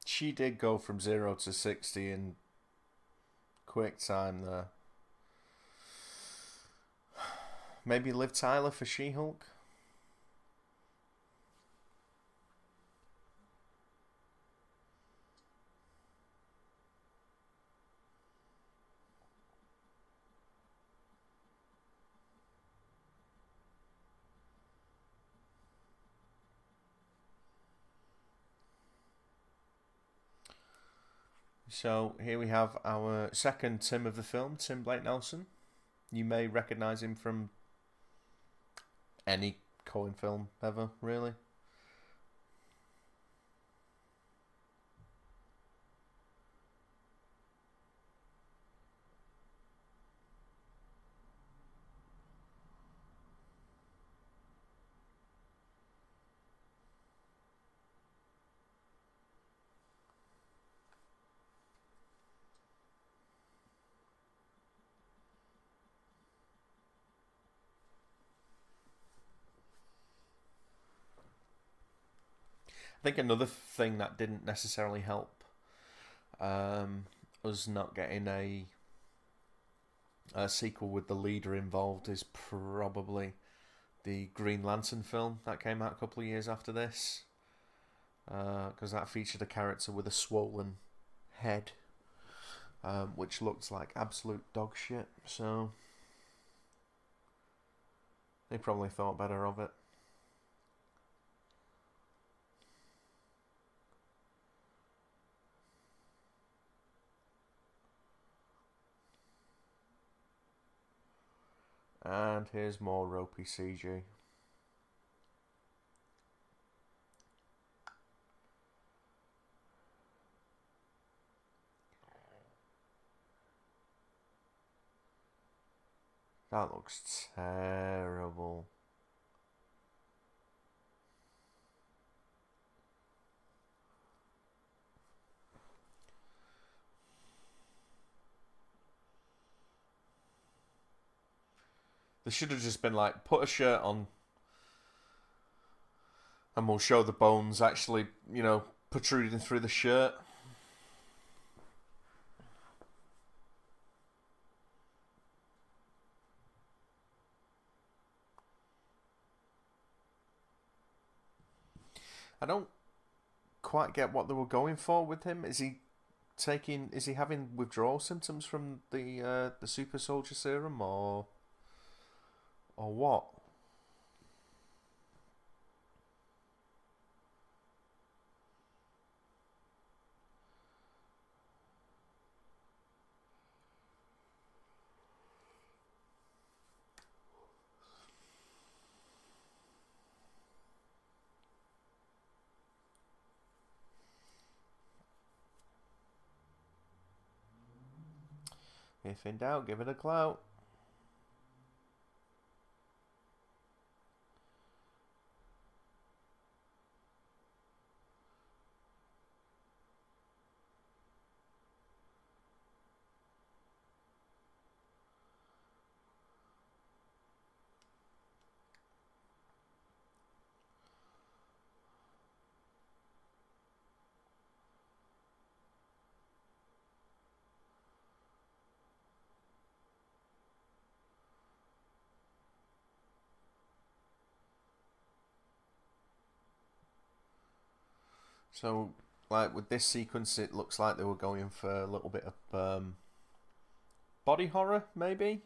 She did go from 0 to 60 in quick time there. Maybe Liv Tyler for She-Hulk? So here we have our second Tim of the film, Tim Blake Nelson. You may recognise him from any Coen film ever, really. I think another thing that didn't necessarily help us not getting a sequel with the leader involved is probably the Green Lantern film that came out a couple of years after this, because that featured a character with a swollen head, which looked like absolute dog shit. So they probably thought better of it. And here's more ropey CG. That looks terrible. They should have just been like, put a shirt on and we'll show the bones actually, you know, protruding through the shirt. I don't quite get what they were going for with him. Is he having withdrawal symptoms from the super soldier serum, or what? If in doubt, give it a clout. So, like with this sequence, it looks like they were going for a little bit of body horror, maybe.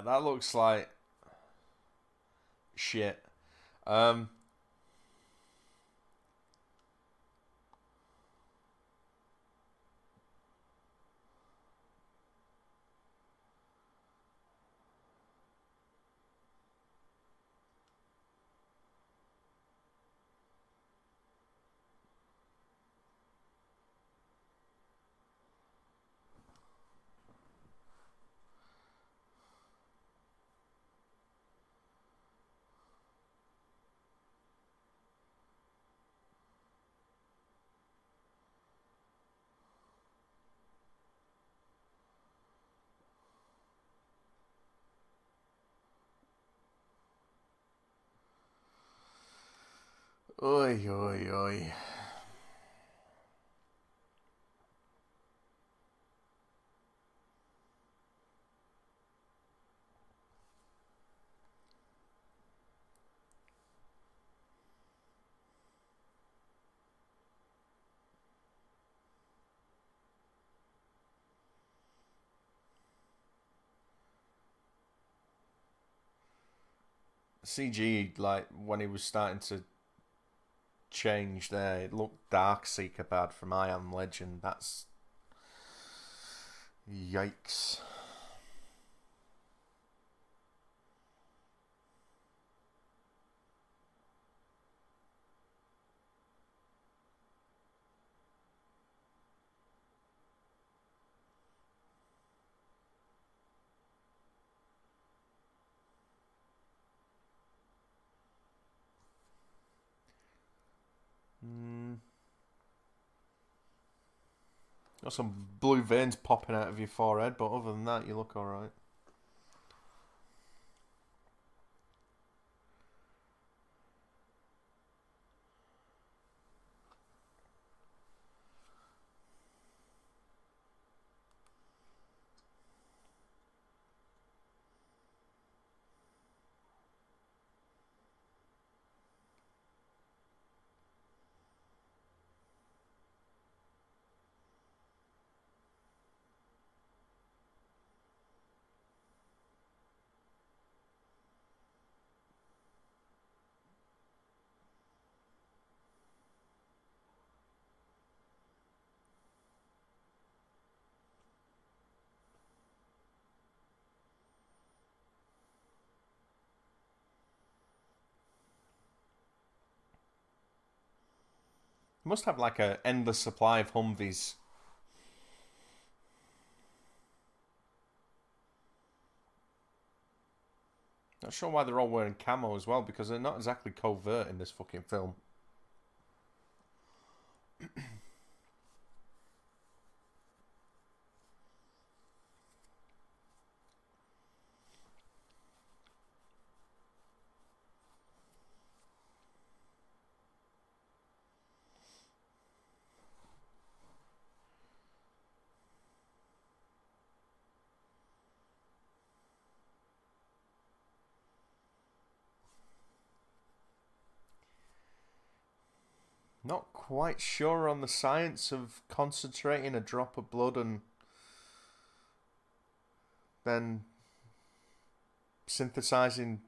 That looks like shit. Um, oi, oi, oi. CG, like when he was starting to change there, it looked Darkseeker bad from I Am Legend. That's yikes. Mm. Got some blue veins popping out of your forehead, but other than that, you look alright. Must have like a endless supply of Humvees. Not sure why they're all wearing camo as well, because they're not exactly covert in this fucking film. Not quite sure on the science of concentrating a drop of blood and then synthesizing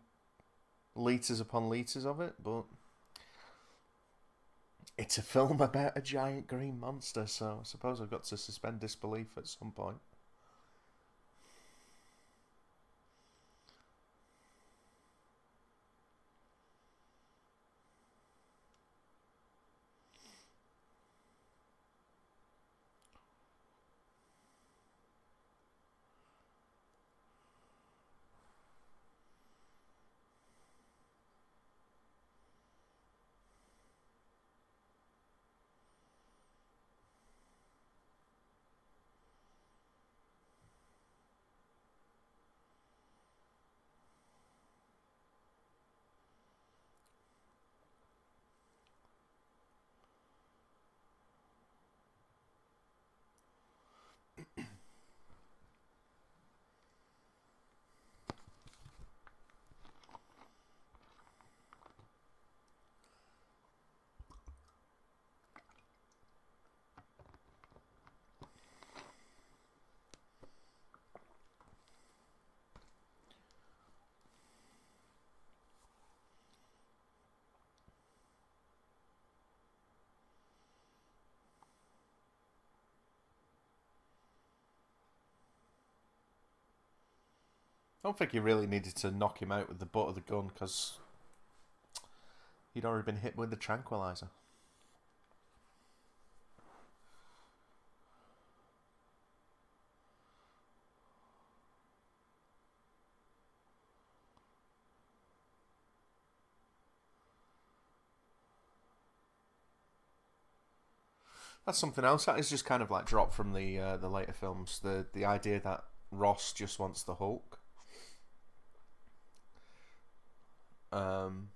litres upon litres of it, but it's a film about a giant green monster, so I suppose I've got to suspend disbelief at some point. I don't think he really needed to knock him out with the butt of the gun, because he'd already been hit with the tranquilizer. That's something else that is just kind of like dropped from the later films. The idea that Ross just wants the Hulk. Um,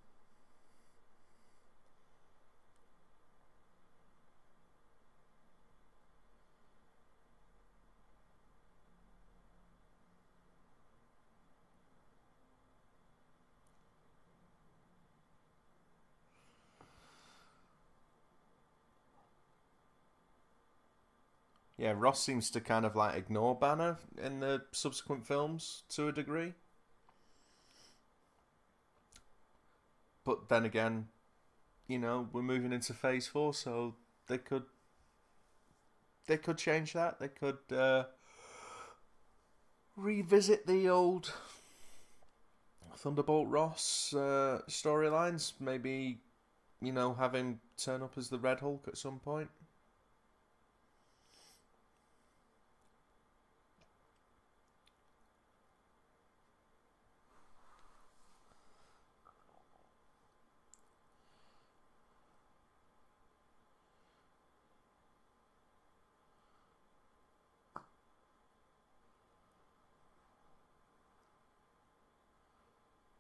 yeah, Ross seems to kind of like ignore Banner in the subsequent films to a degree. But then again, we're moving into Phase 4, so they could they could change that. They could revisit the old Thunderbolt Ross storylines. Maybe have him turn up as the Red Hulk at some point.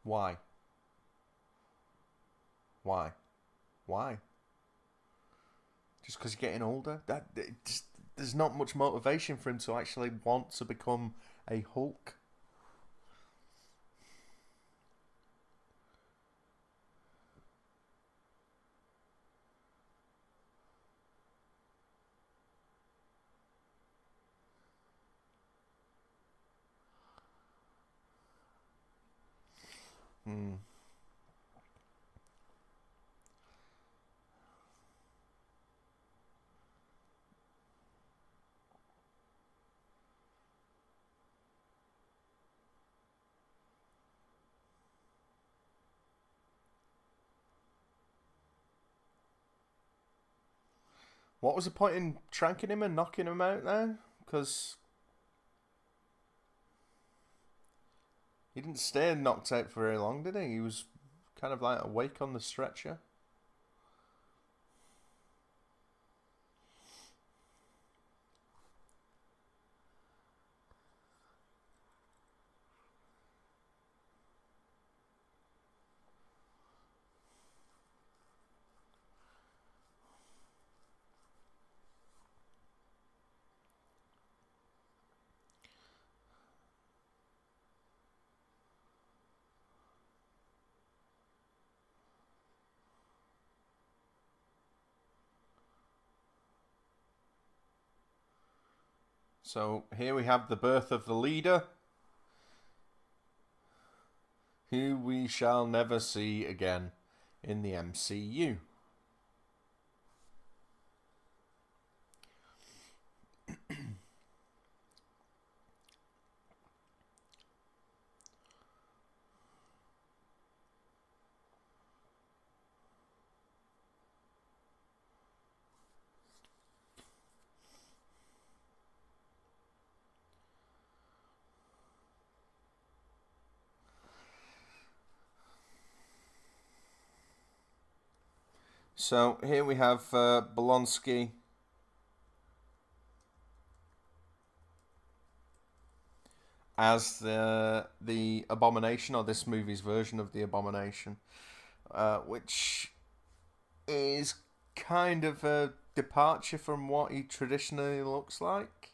Why? Why? Why? Just because you're getting older? There's not much motivation for him to actually want to become a Hulk. Hmm. What was the point in tranking him and knocking him out then? Because he didn't stay knocked out for very long, did he? He was kind of like awake on the stretcher. So here we have the birth of the leader, who we shall never see again in the MCU. So here we have Bolonsky as the Abomination, or this movie's version of the Abomination, which is kind of a departure from what he traditionally looks like.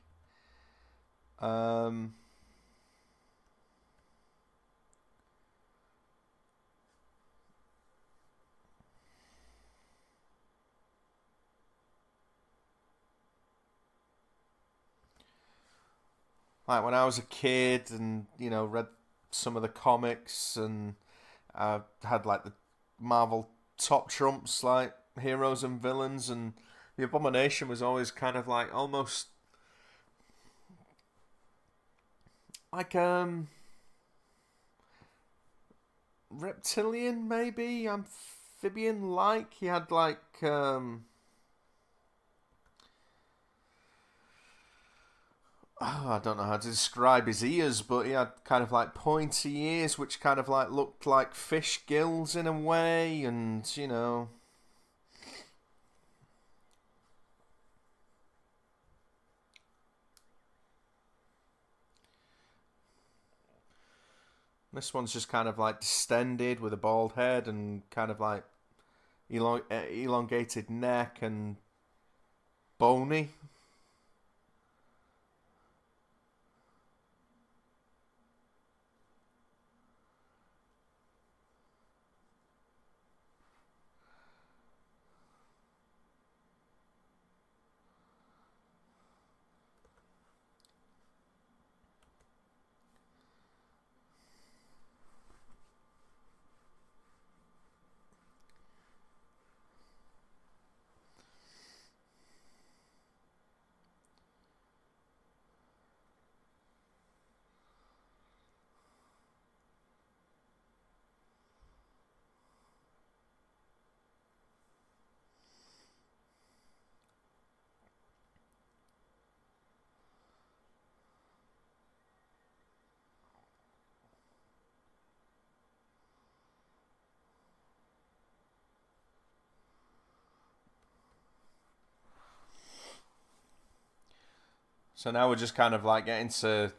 Like when I was a kid and, read some of the comics, and I had like the Marvel top trumps like heroes and villains, and the Abomination was always kind of like almost like reptilian, maybe amphibian like. He had like I don't know how to describe his ears, but he had kind of like pointy ears, which kind of like looked like fish gills in a way, and this one's just kind of like distended with a bald head and kind of like elongated neck and bony. So now we're just kind of like getting to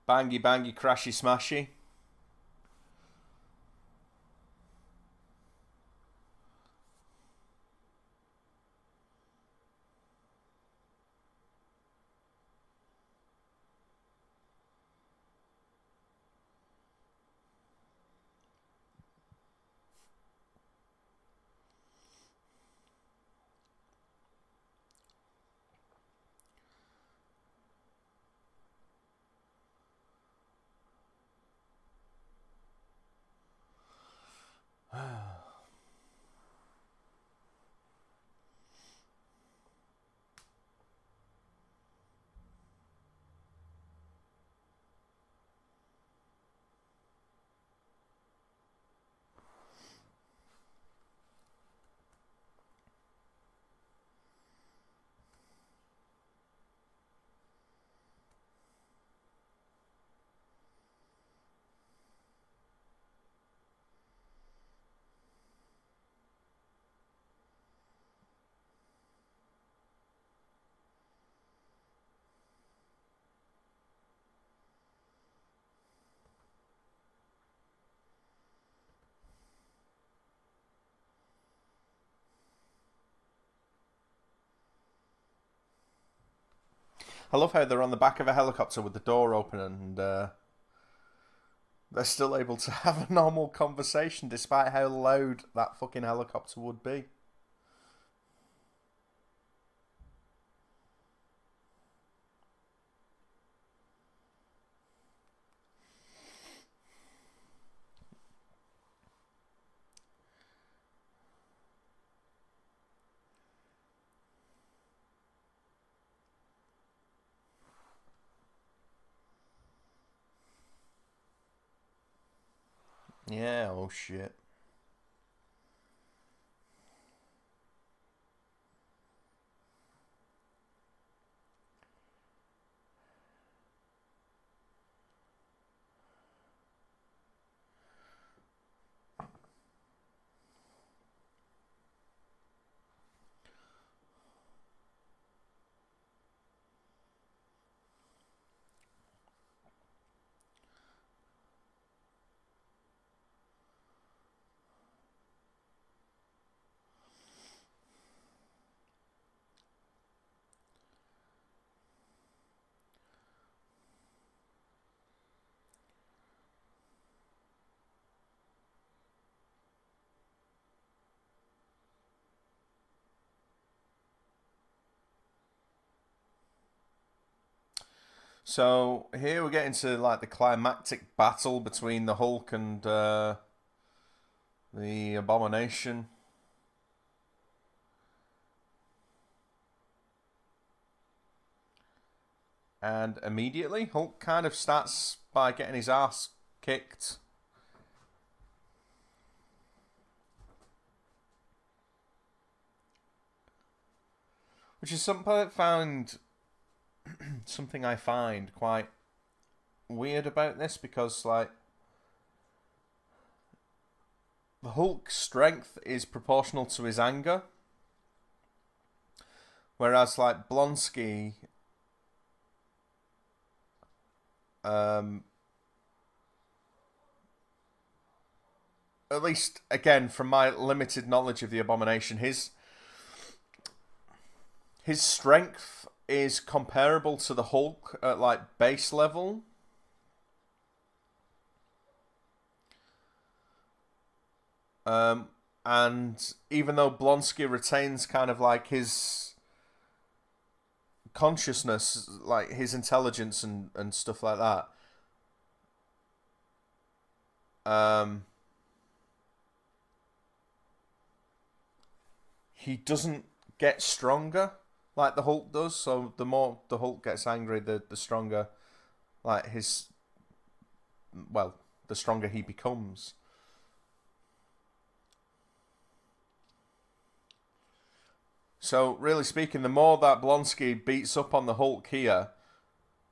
bangy bangy crashy smashy. I love how they're on the back of a helicopter with the door open and they're still able to have a normal conversation despite how loud that fucking helicopter would be. Yeah, oh shit. So here we're getting to like the climactic battle between the Hulk and the Abomination. And immediately, Hulk kind of starts by getting his ass kicked. Which is something I find quite weird about this, because like the Hulk's strength is proportional to his anger, whereas like Blonsky, at least again from my limited knowledge of the Abomination, his strength is comparable to the Hulk at like base level. And even though Blonsky retains kind of like his consciousness, like his intelligence and stuff like that, he doesn't get stronger like the Hulk does. So the more the Hulk gets angry, the stronger, like his, well, the stronger he becomes. So really speaking, the more that Blonsky beats up on the Hulk here,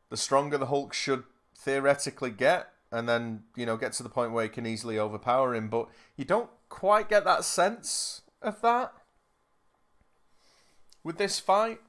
the stronger the Hulk should theoretically get, and then, you know, get to the point where he can easily overpower him. But you don't quite get that sense of that with this fight.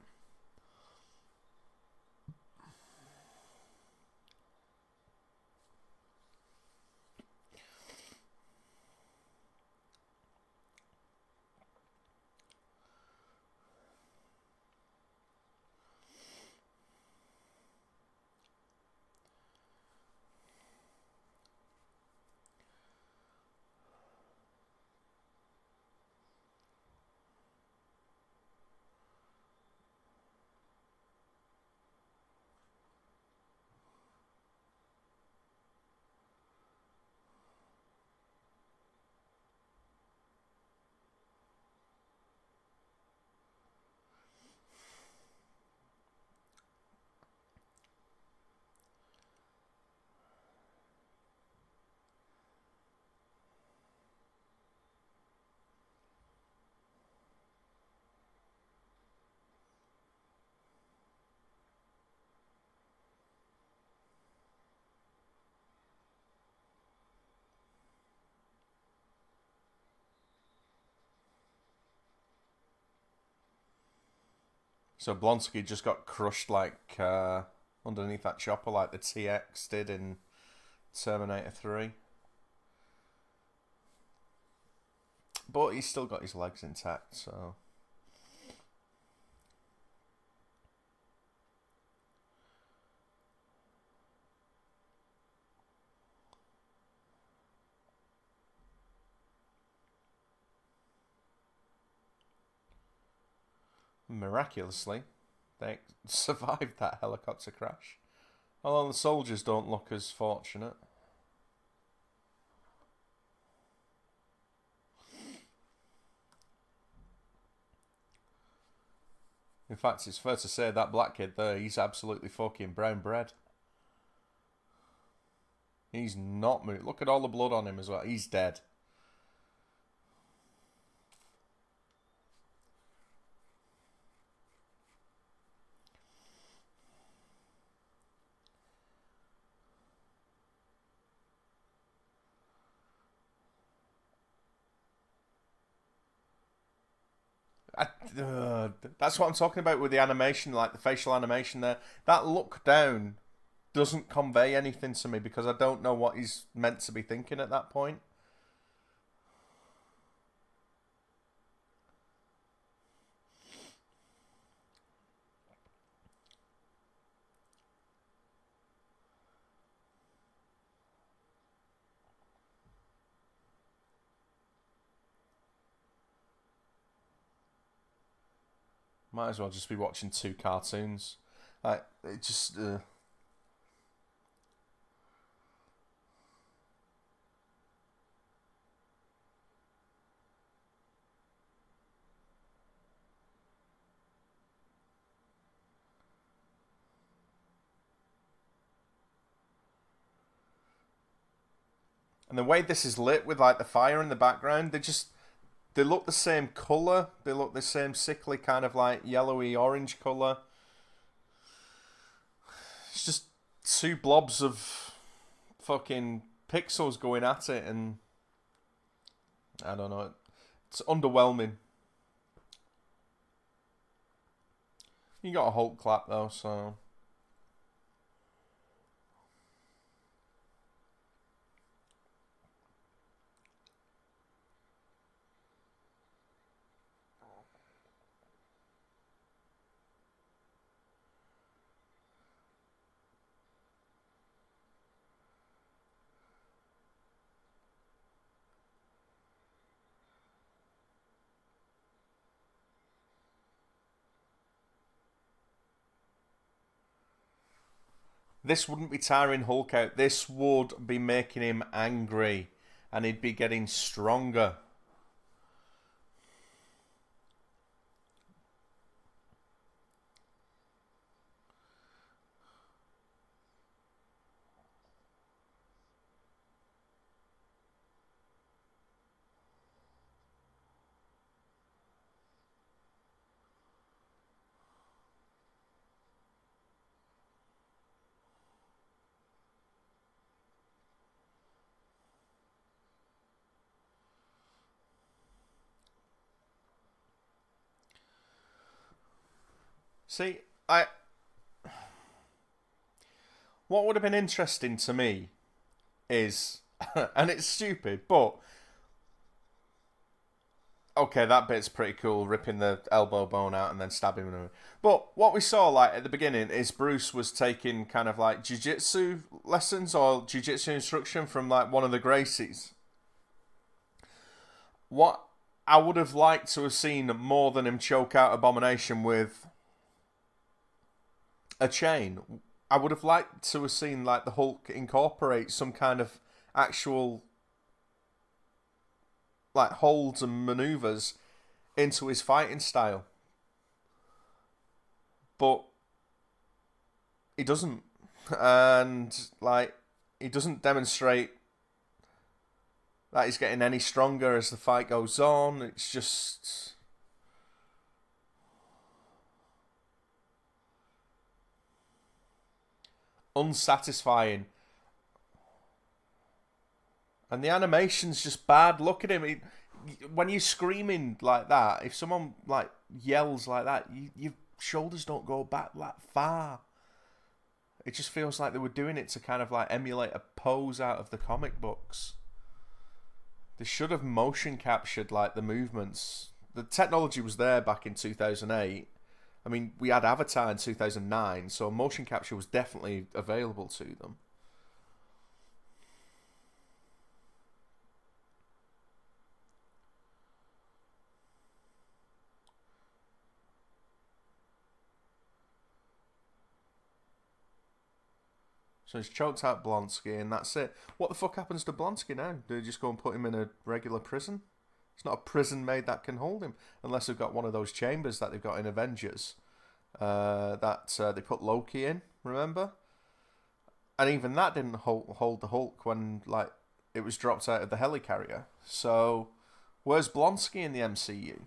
So Blonsky just got crushed like underneath that chopper, like the TX did in Terminator 3. But he's still got his legs intact, so... Miraculously, they survived that helicopter crash. Although the soldiers don't look as fortunate. In fact, it's fair to say that black kid there, he's absolutely fucking brown bread. He's not moved. Look at all the blood on him as well. He's dead. That's what I'm talking about with the animation, like the facial animation there. That look down doesn't convey anything to me because I don't know what he's meant to be thinking at that point. Might as well just be watching two cartoons. Like, it just... And the way this is lit with like the fire in the background, they look the same colour. They look the same sickly kind of like yellowy orange colour. It's just two blobs of fucking pixels going at it, and I don't know. It's underwhelming. You got a Hulk clap though, so. This wouldn't be tiring Hulk out. This would be making him angry, and he'd be getting stronger. See, what would have been interesting to me is, and it's stupid, but okay, that bit's pretty cool, ripping the elbow bone out and then stabbing him. But what we saw, like at the beginning, is Bruce was taking kind of like jiu-jitsu lessons or jiu-jitsu instruction from like one of the Gracies. What I would have liked to have seen more than him choke out Abomination with a chain. I would have liked to have seen like the Hulk incorporate some kind of actual like holds and maneuvers into his fighting style. But he doesn't. And like he doesn't demonstrate that he's getting any stronger as the fight goes on. It's just unsatisfying. And the animation's just bad. Look at him. When you're screaming like that, if someone like yells like that, your shoulders don't go back that far. It just feels like they were doing it to kind of like emulate a pose out of the comic books. They should have motion captured like the movements. The technology was there back in 2008. I mean, we had Avatar in 2009, so motion capture was definitely available to them. So he's choked out Blonsky, and that's it. What the fuck happens to Blonsky now? Do they just go and put him in a regular prison? It's not a prison made that can hold him, unless they've got one of those chambers that they've got in Avengers that they put Loki in. Remember? And even that didn't hold the Hulk when like it was dropped out of the helicarrier. So where's Blonsky in the MCU?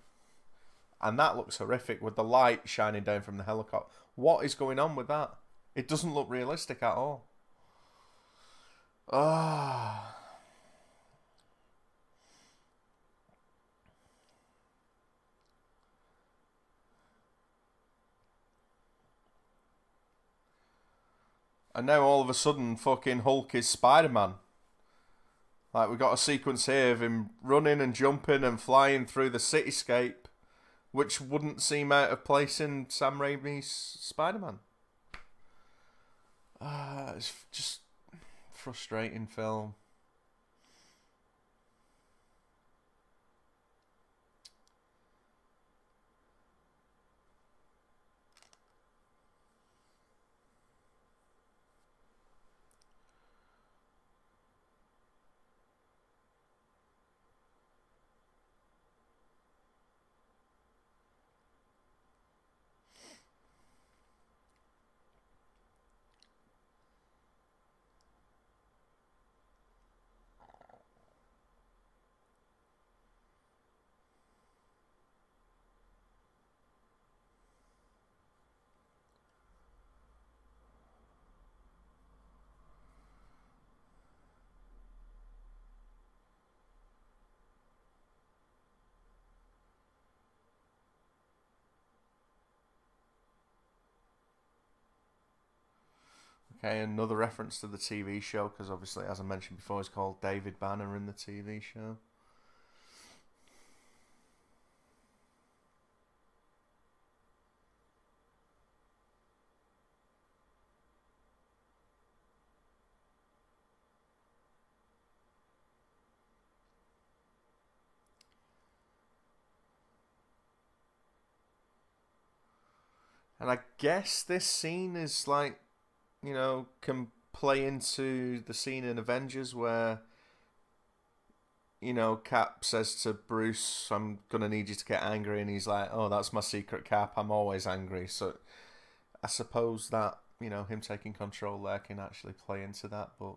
And that looks horrific with the light shining down from the helicopter. What is going on with that? It doesn't look realistic at all. Ah. And now all of a sudden, fucking Hulk is Spider-Man. Like, we got a sequence here of him running and jumping and flying through the cityscape, which wouldn't seem out of place in Sam Raimi's Spider-Man. It's just frustrating film. Okay, another reference to the TV show, because obviously, as I mentioned before, it's called David Banner in the TV show. And I guess this scene is like, you know, can play into the scene in Avengers where, you know, Cap says to Bruce, I'm going to need you to get angry. And he's like, oh, that's my secret, Cap. I'm always angry. So I suppose that, you know, him taking control there can actually play into that. But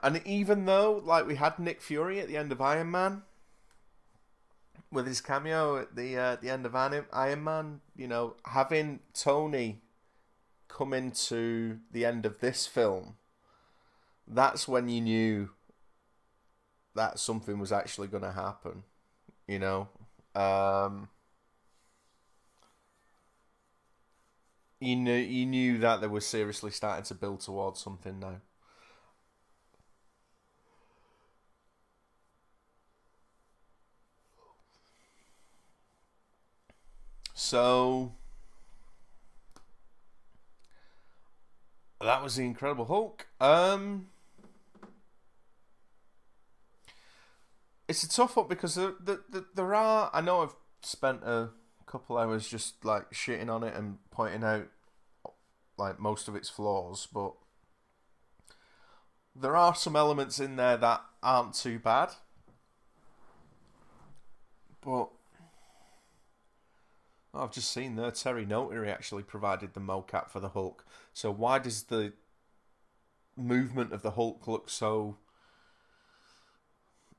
and even though, like, we had Nick Fury at the end of Iron Man, with his cameo at the end of Iron Man, you know, having Tony come into the end of this film, that's when you knew that something was actually going to happen, you know. You knew that they were seriously starting to build towards something now. So that was the Incredible Hulk. It's a tough one because there are. I know I've spent a couple hours just like shitting on it and pointing out like most of its flaws, but there are some elements in there that aren't too bad. But I've just seen there Terry Notary actually provided the mocap for the Hulk. So why does the movement of the Hulk look so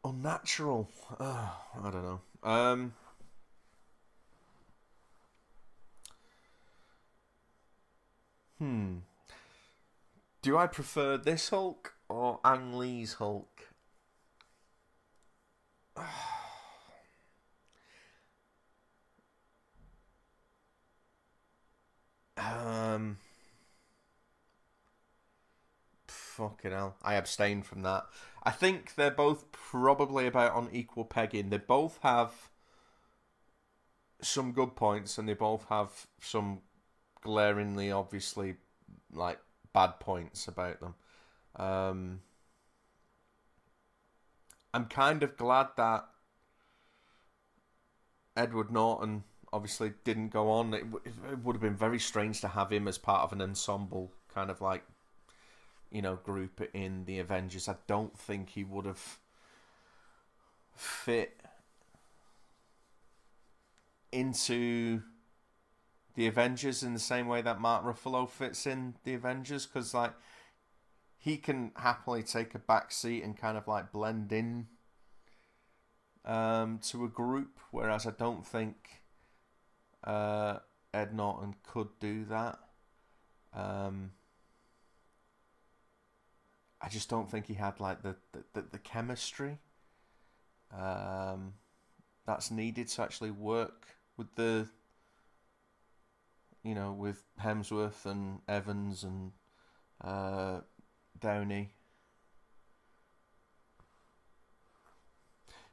unnatural? I don't know. Do I prefer this Hulk or Ang Lee's Hulk? Fucking hell. I abstain from that. I think they're both probably about on equal pegging. They both have some good points and they both have some glaringly, obviously, like, bad points about them. I'm kind of glad that Edward Norton obviously didn't go on. It would have been very strange to have him as part of an ensemble kind of like, group in the Avengers. I don't think he would have fit into the Avengers in the same way that Mark Ruffalo fits in the Avengers, because like he can happily take a back seat and kind of like blend in to a group, whereas I don't think Ed Norton could do that. I just don't think he had like the chemistry that's needed to actually work with the with Hemsworth and Evans and Downey.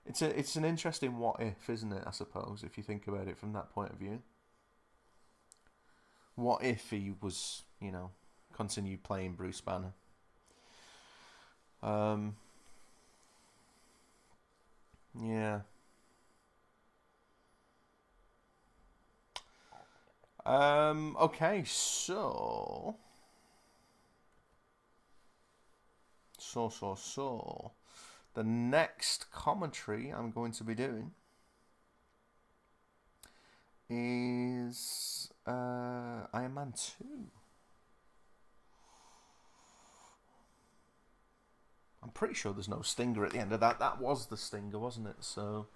It's an interesting what if, isn't it? I suppose if you think about it from that point of view. What if he was, continued playing Bruce Banner? Yeah. Okay, so the next commentary I'm going to be doing is Iron Man 2. I'm pretty sure there's no stinger at the end of that. That was the stinger, wasn't it? So,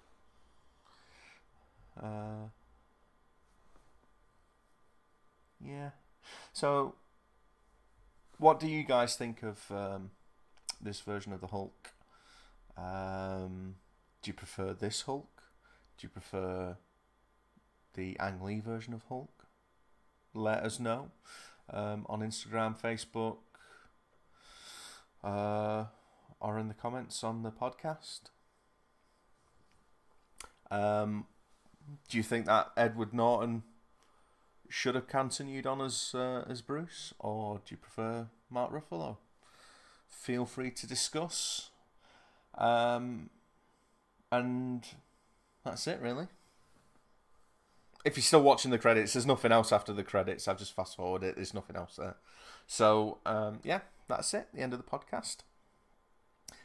yeah. So, what do you guys think of this version of the Hulk? Do you prefer this Hulk? Do you prefer the Ang Lee version of Hulk? Let us know on Instagram, Facebook, or in the comments on the podcast. Do you think that Edward Norton should have continued on as Bruce, or do you prefer Mark Ruffalo? Feel free to discuss. And that's it, really. If you're still watching the credits, there's nothing else after the credits. I've just fast forwarded it. There's nothing else there. So, yeah, that's it. The end of the podcast.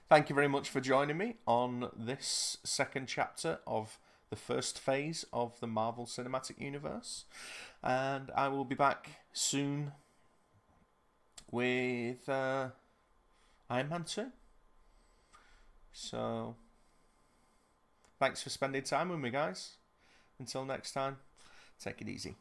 Thank you very much for joining me on this second chapter of the first phase of the Marvel Cinematic Universe. And I will be back soon with Iron Man 2. So, thanks for spending time with me, guys. Until next time, take it easy.